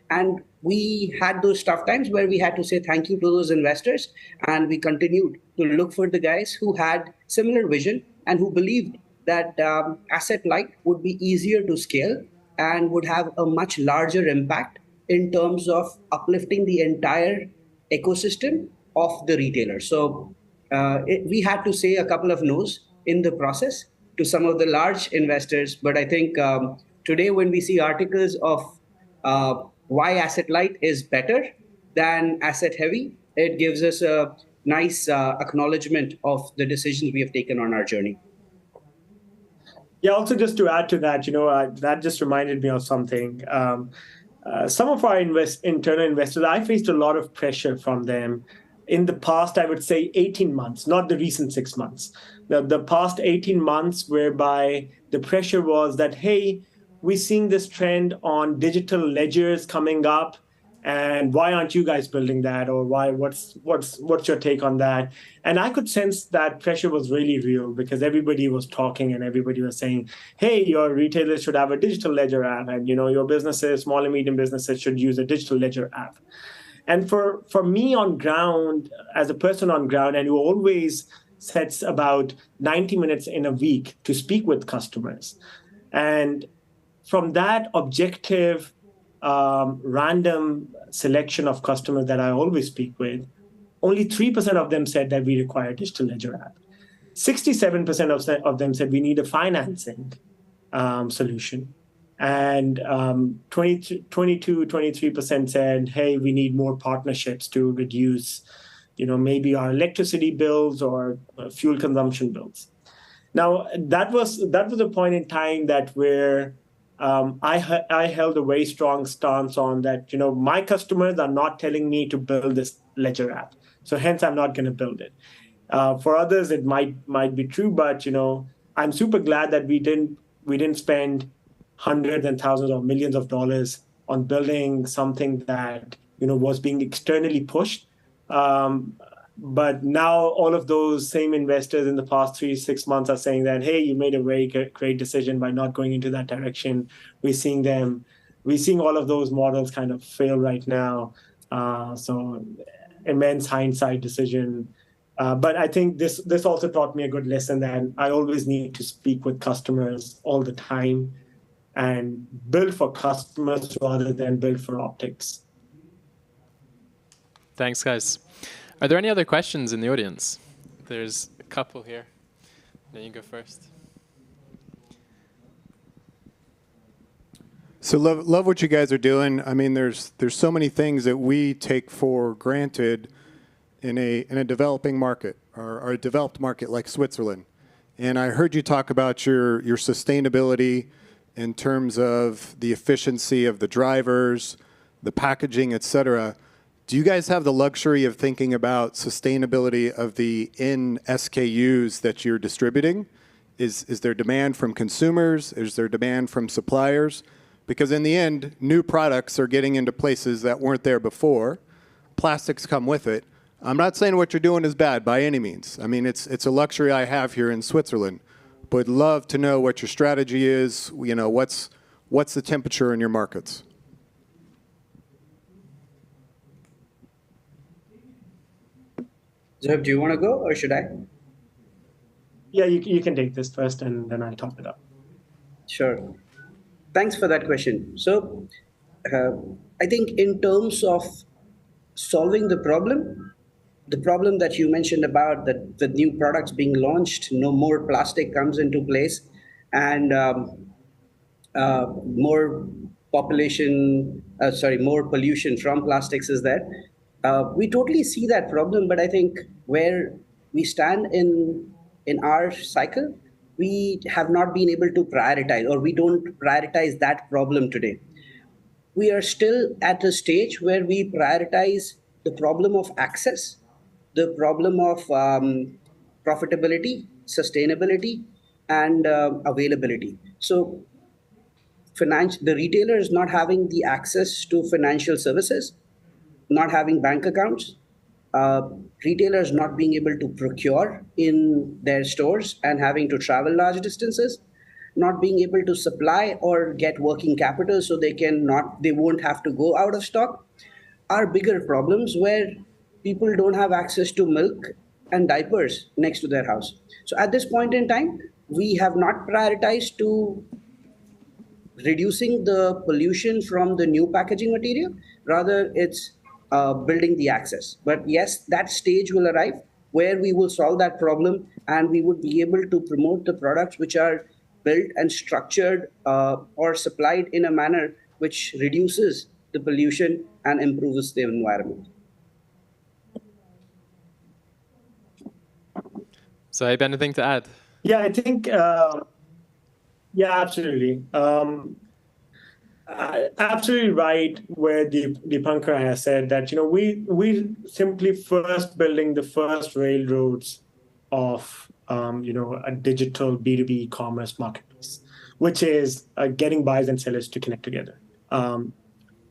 And we had those tough times where we had to say thank you to those investors, and we continued to look for the guys who had similar vision and who believed that asset light would be easier to scale and would have a much larger impact in terms of uplifting the entire ecosystem of the retailer. So we had to say a couple of no's in the process to some of the large investors. But I think today when we see articles of why asset light is better, than asset heavy. It gives us a nice acknowledgement of the decisions we have taken on our journey. Yeah, also just to add to that, that just reminded me of something. Some of our internal investors, I faced a lot of pressure from them in the past, I would say 18 months, not the recent 6 months. The past 18 months, whereby the pressure was that, hey, we're seeing this trend on digital ledgers coming up, and why aren't you guys building that, or what's your take on that? And I could sense that pressure was really real, because everybody was talking and everybody was saying, hey, your retailers should have a digital ledger app, and your businesses, small and medium businesses, should use a digital ledger app. And for me on ground, as a person on ground, and who always sets about 90 minutes in a week to speak with customers, and from that objective, random selection of customers that I always speak with, only 3% of them said that we require a digital ledger app. 67% of them said we need a financing solution. And 23% said, hey, we need more partnerships to reduce, maybe our electricity bills or fuel consumption bills. Now, that was a point in time that where I held a very strong stance on that. My customers are not telling me to build this ledger app, so hence I'm not going to build it. For others, it might be true, but I'm super glad that we didn't spend hundreds and thousands of millions of dollars on building something that was being externally pushed. But now all of those same investors in the past 3-6 months are saying that, hey, you made a very great decision by not going into that direction. We're seeing all of those models kind of fail right now. So immense hindsight decision. But I think this also taught me a good lesson that I always need to speak with customers all the time and build for customers rather than build for optics. Thanks, guys. Are there any other questions in the audience? There's a couple here. Then you go first. So love what you guys are doing. I mean, there's so many things that we take for granted in a developing market or a developed market like Switzerland. And I heard you talk about your sustainability in terms of the efficiency of the drivers, the packaging, et cetera. Do you guys have the luxury of thinking about sustainability of the in SKUs that you're distributing? Is there demand from consumers? Is there demand from suppliers? Because in the end, new products are getting into places that weren't there before. Plastics come with it. I'm not saying what you're doing is bad by any means. I mean, it's a luxury I have here in Switzerland. But love to know what your strategy is. What's the temperature in your markets? Zohib, do you want to go or should I? Yeah, you can take this first and then I'll top it up. Sure. Thanks for that question. So I think in terms of solving the problem that you mentioned about that the new products being launched, no more plastic comes into place, and more more pollution from plastics is there. We totally see that problem, but I think where we stand in our cycle, we have not been able to prioritize, or we don't prioritize that problem today. We are still at a stage where we prioritize the problem of access, the problem of profitability, sustainability, and availability. So the retailer is not having the access to financial services, not having bank accounts, retailers not being able to procure in their stores and having to travel large distances, not being able to supply or get working capital so they won't have to go out of stock, are bigger problems where people don't have access to milk and diapers next to their house. So at this point in time, we have not prioritized to reducing the pollution from the new packaging material. Rather, it's building the access. But yes, that stage will arrive where we will solve that problem and we would be able to promote the products which are built and structured or supplied in a manner which reduces the pollution and improves the environment. So, Abe, anything to add? Yeah, I think, yeah, absolutely. Absolutely right where Dipankar has said that, we simply first building the first railroads of, a digital B2B e-commerce marketplace, which is getting buyers and sellers to connect together. And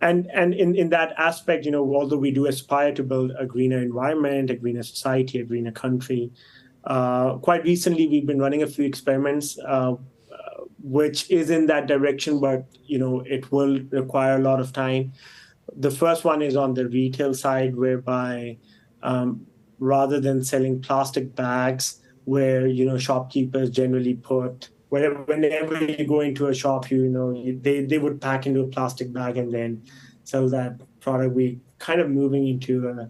in that aspect, although we do aspire to build a greener environment, a greener society, a greener country, quite recently we've been running a few experiments which is in that direction, but it will require a lot of time. The first one is on the retail side, whereby rather than selling plastic bags, where shopkeepers generally put whenever you go into a shop, they would pack into a plastic bag and then sell that product. We kind of moving into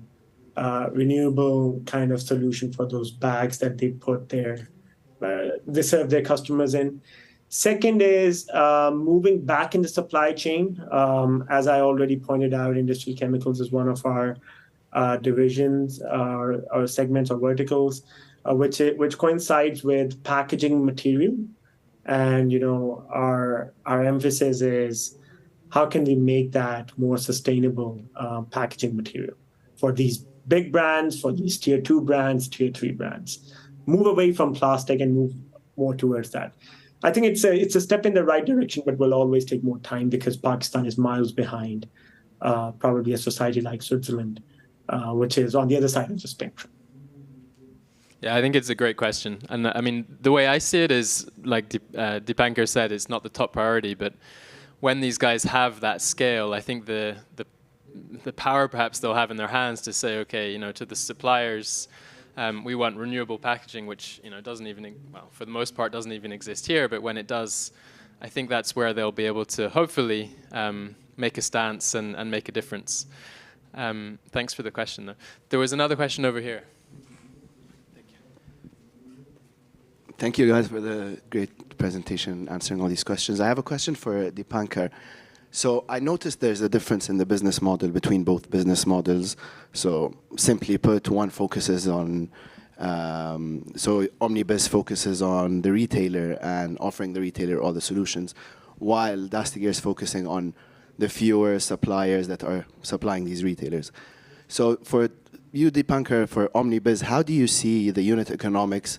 a renewable kind of solution for those bags that they put there. They serve their customers in. Second is moving back in the supply chain. As I already pointed out, industrial chemicals is one of our divisions, our segments or verticals, which coincides with packaging material. And our emphasis is how can we make that more sustainable packaging material for these big brands, for these tier 2 brands, tier 3 brands. Move away from plastic and move more towards that. I think it's a step in the right direction, but will always take more time because Pakistan is miles behind probably a society like Switzerland, which is on the other side of the spectrum. Yeah, I think it's a great question. And I mean, the way I see it is, like Dipankar said, it's not the top priority, but when these guys have that scale, I think the power perhaps they'll have in their hands to say, okay, to the suppliers, we want renewable packaging, which doesn't even, well, for the most part, doesn't even exist here. But when it does, I think that's where they'll be able to hopefully make a stance and make a difference. Thanks for the question, though. There was another question over here. Thank you guys for the great presentation, answering all these questions. I have a question for Dipankar. So I noticed there's a difference in the business model between both business models. So simply put, one focuses on, so Omnibiz focuses on the retailer and offering the retailer all the solutions, while Dastigir is focusing on the fewer suppliers that are supplying these retailers. So for you, Dipankar, for Omnibiz, how do you see the unit economics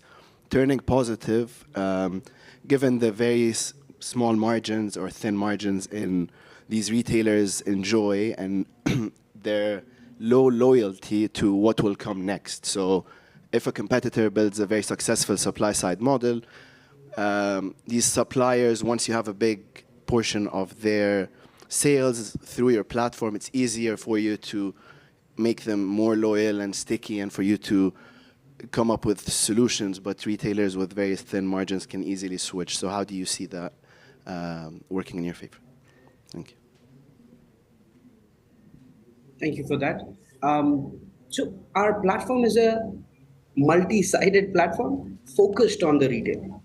turning positive, given the very small margins or thin margins in these retailers enjoy and their low loyalty to what will come next? So if a competitor builds a very successful supply-side model, these suppliers, once you have a big portion of their sales through your platform, it's easier for you to make them more loyal and sticky and for you to come up with solutions, but retailers with very thin margins can easily switch. So how do you see that working in your favor? Thank you. Thank you for that. So our platform is a multi-sided platform focused on the retail.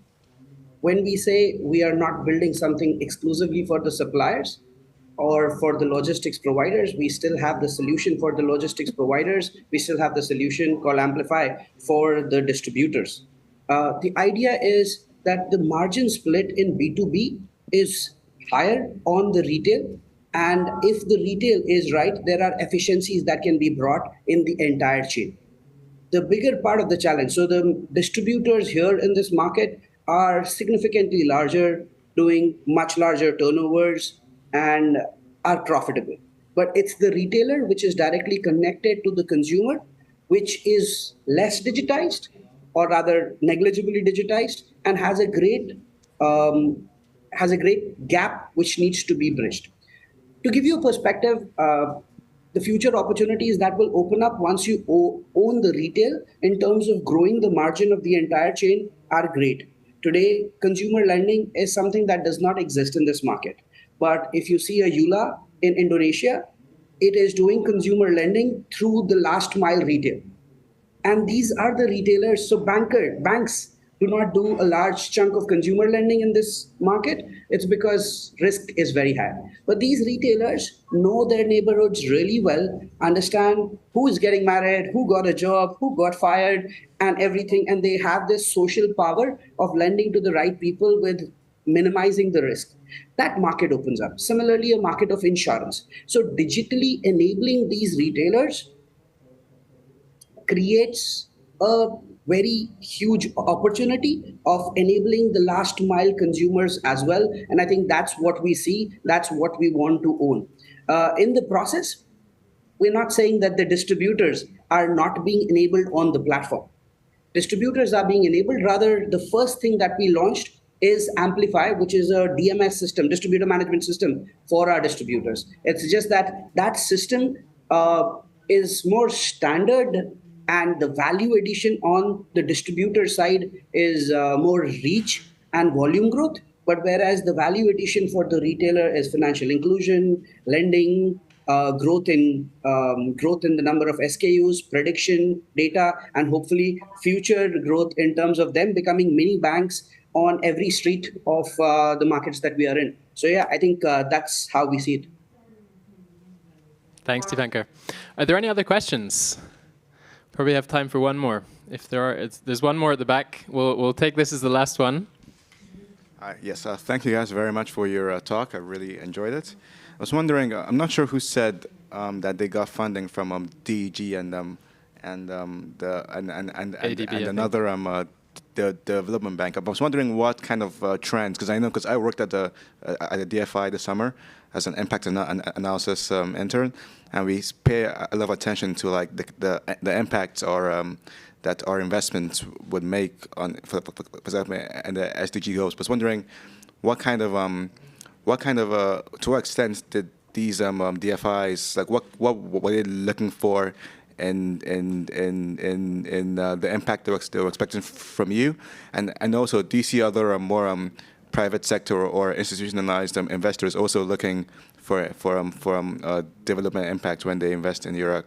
When we say we are not building something exclusively for the suppliers or for the logistics providers, we still have the solution for the logistics providers. We still have the solution called Amplify for the distributors. The idea is that the margin split in B2B is higher on the retail. And if the retail is right, there are efficiencies that can be brought in the entire chain. The bigger part of the challenge, so the distributors here in this market are significantly larger, doing much larger turnovers and are profitable. But it's the retailer which is directly connected to the consumer, which is less digitized or rather negligibly digitized and has a great gap which needs to be bridged. To give you a perspective, the future opportunities that will open up once you own the retail in terms of growing the margin of the entire chain are great. Today, consumer lending is something that does not exist in this market. But if you see a Yula in Indonesia, it is doing consumer lending through the last mile retail. And these are the retailers. So banks do not do a large chunk of consumer lending in this market, it's because risk is very high. But these retailers know their neighborhoods really well, understand who is getting married, who got a job, who got fired, and everything. And they have this social power of lending to the right people with minimizing the risk. That market opens up. Similarly, a market of insurance. So, digitally enabling these retailers creates a very huge opportunity of enabling the last mile consumers as well. And I think that's what we see, that's what we want to own. In the process, we're not saying that the distributors are not being enabled on the platform. Distributors are being enabled. Rather, the first thing that we launched is Amplify, which is a DMS system, distributor management system for our distributors. It's just that that system is more standard, and the value addition on the distributor side is more reach and volume growth. But whereas the value addition for the retailer is financial inclusion, lending, growth in the number of SKUs, prediction, data, and hopefully future growth in terms of them becoming mini banks on every street of the markets that we are in. So yeah, I think that's how we see it. Thanks, Dipankar. Are there any other questions? Probably have time for one more. If there are, there's one more at the back. We'll take this as the last one. Yes, thank you guys very much for your talk. I really enjoyed it. I was wondering, I'm not sure who said that they got funding from DEG and ADB, another the development bank. I was wondering what kind of trends, because I worked at the DFI this summer as an impact analysis intern, and we pay a lot of attention to like the impacts or that our investments would make on for example and the SDG goals. But I was wondering what kind of to what extent did these DFIs, like what were they looking for in the impact they were expecting from you, and also do you see other more private sector or institutionalized investors also looking for development impact when they invest in your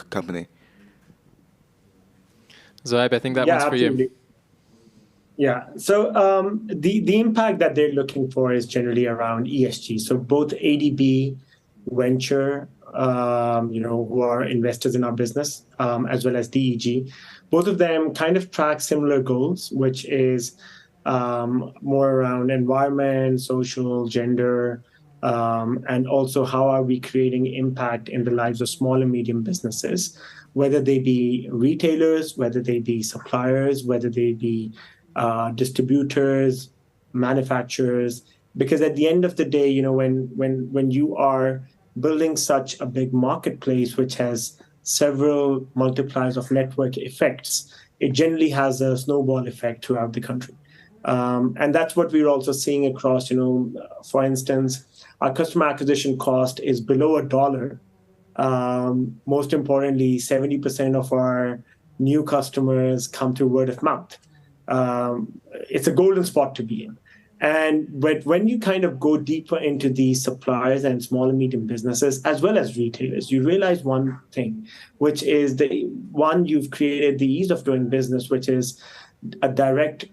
company? Zoaib, I think that one's for you. Yeah, so the impact that they're looking for is generally around ESG. So both ADB, Venture, who are investors in our business, as well as DEG, both of them kind of track similar goals, which is more around environment, social, gender, and also how are we creating impact in the lives of small and medium businesses, whether they be retailers, whether they be suppliers, whether they be distributors, manufacturers. Because at the end of the day, when you are building such a big marketplace, which has several multipliers of network effects, it generally has a snowball effect throughout the country. And that's what we're also seeing across, for instance, our customer acquisition cost is below $1. Most importantly, 70% of our new customers come through word of mouth. It's a golden spot to be in. But when you kind of go deeper into these suppliers and small and medium businesses, as well as retailers, you realize one thing, which is you've created the ease of doing business, which is a direct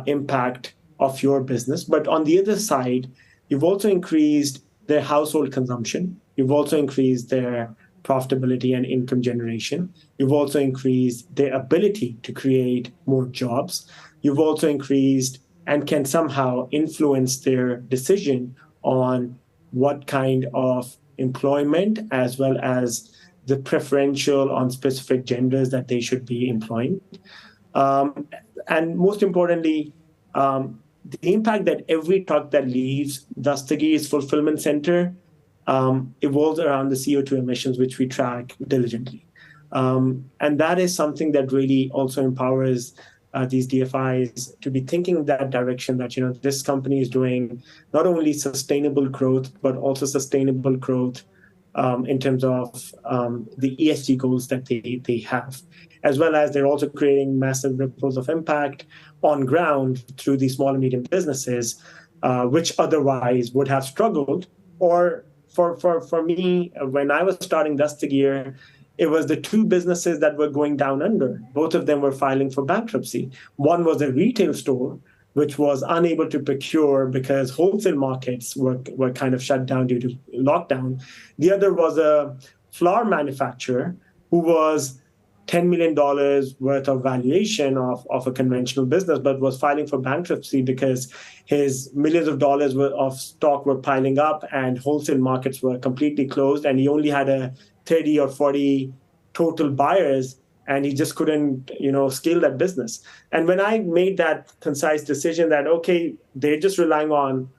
impact of your business. But on the other side, you've also increased their household consumption. You've also increased their profitability and income generation. You've also increased their ability to create more jobs. You've also increased and can somehow influence their decision on what kind of employment, as well as the preferential on specific genders that they should be employing. And most importantly, the impact that every truck that leaves Dastagi's fulfillment center evolves around the CO2 emissions, which we track diligently. And that is something that really also empowers these DFIs to be thinking in that direction, that this company is doing not only sustainable growth, but also sustainable growth in terms of the ESG goals that they have, as well as they're also creating massive ripples of impact on ground through these small and medium businesses, which otherwise would have struggled. Or for me, when I was starting Dastagir, it was the two businesses that were going down under. Both of them were filing for bankruptcy. One was a retail store, which was unable to procure because wholesale markets were kind of shut down due to lockdown. The other was a flower manufacturer who was $10 million worth of valuation of a conventional business, but was filing for bankruptcy because his millions of dollars of stock were piling up and wholesale markets were completely closed, and he only had a 30 or 40 total buyers, and he just couldn't, scale that business. And when I made that concise decision that, okay, they're just relying on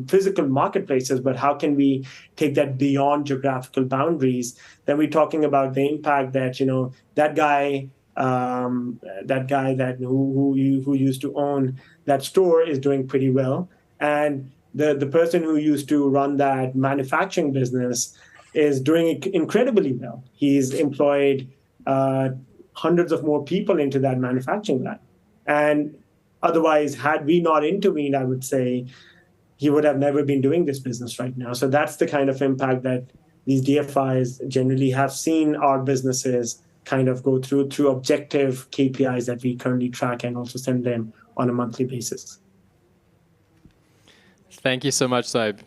physical marketplaces, but how can we take that beyond geographical boundaries? Then we're talking about the impact that that guy who used to own that store is doing pretty well, and the person who used to run that manufacturing business is doing incredibly well. He's employed hundreds of more people into that manufacturing line, and otherwise, had we not intervened, I would say he would have never been doing this business right now. So that's the kind of impact that these DFIs generally have seen our businesses kind of go through objective KPIs that we currently track and also send them on a monthly basis. Thank you so much, Saib.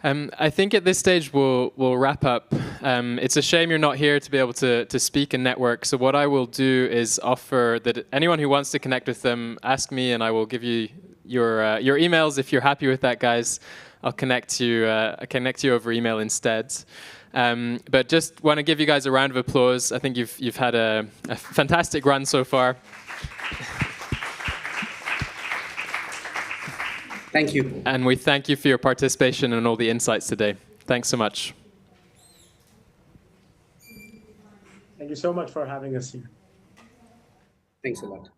I think at this stage we'll wrap up. It's a shame you're not here to be able to speak and network. So what I will do is offer that anyone who wants to connect with them, ask me, and I will give you your emails if you're happy with that, guys. I'll connect you over email instead. But just want to give you guys a round of applause. I think you've had a fantastic run so far. Thank you. And we thank you for your participation and all the insights today. Thanks so much. Thank you so much for having us here. Thanks a lot.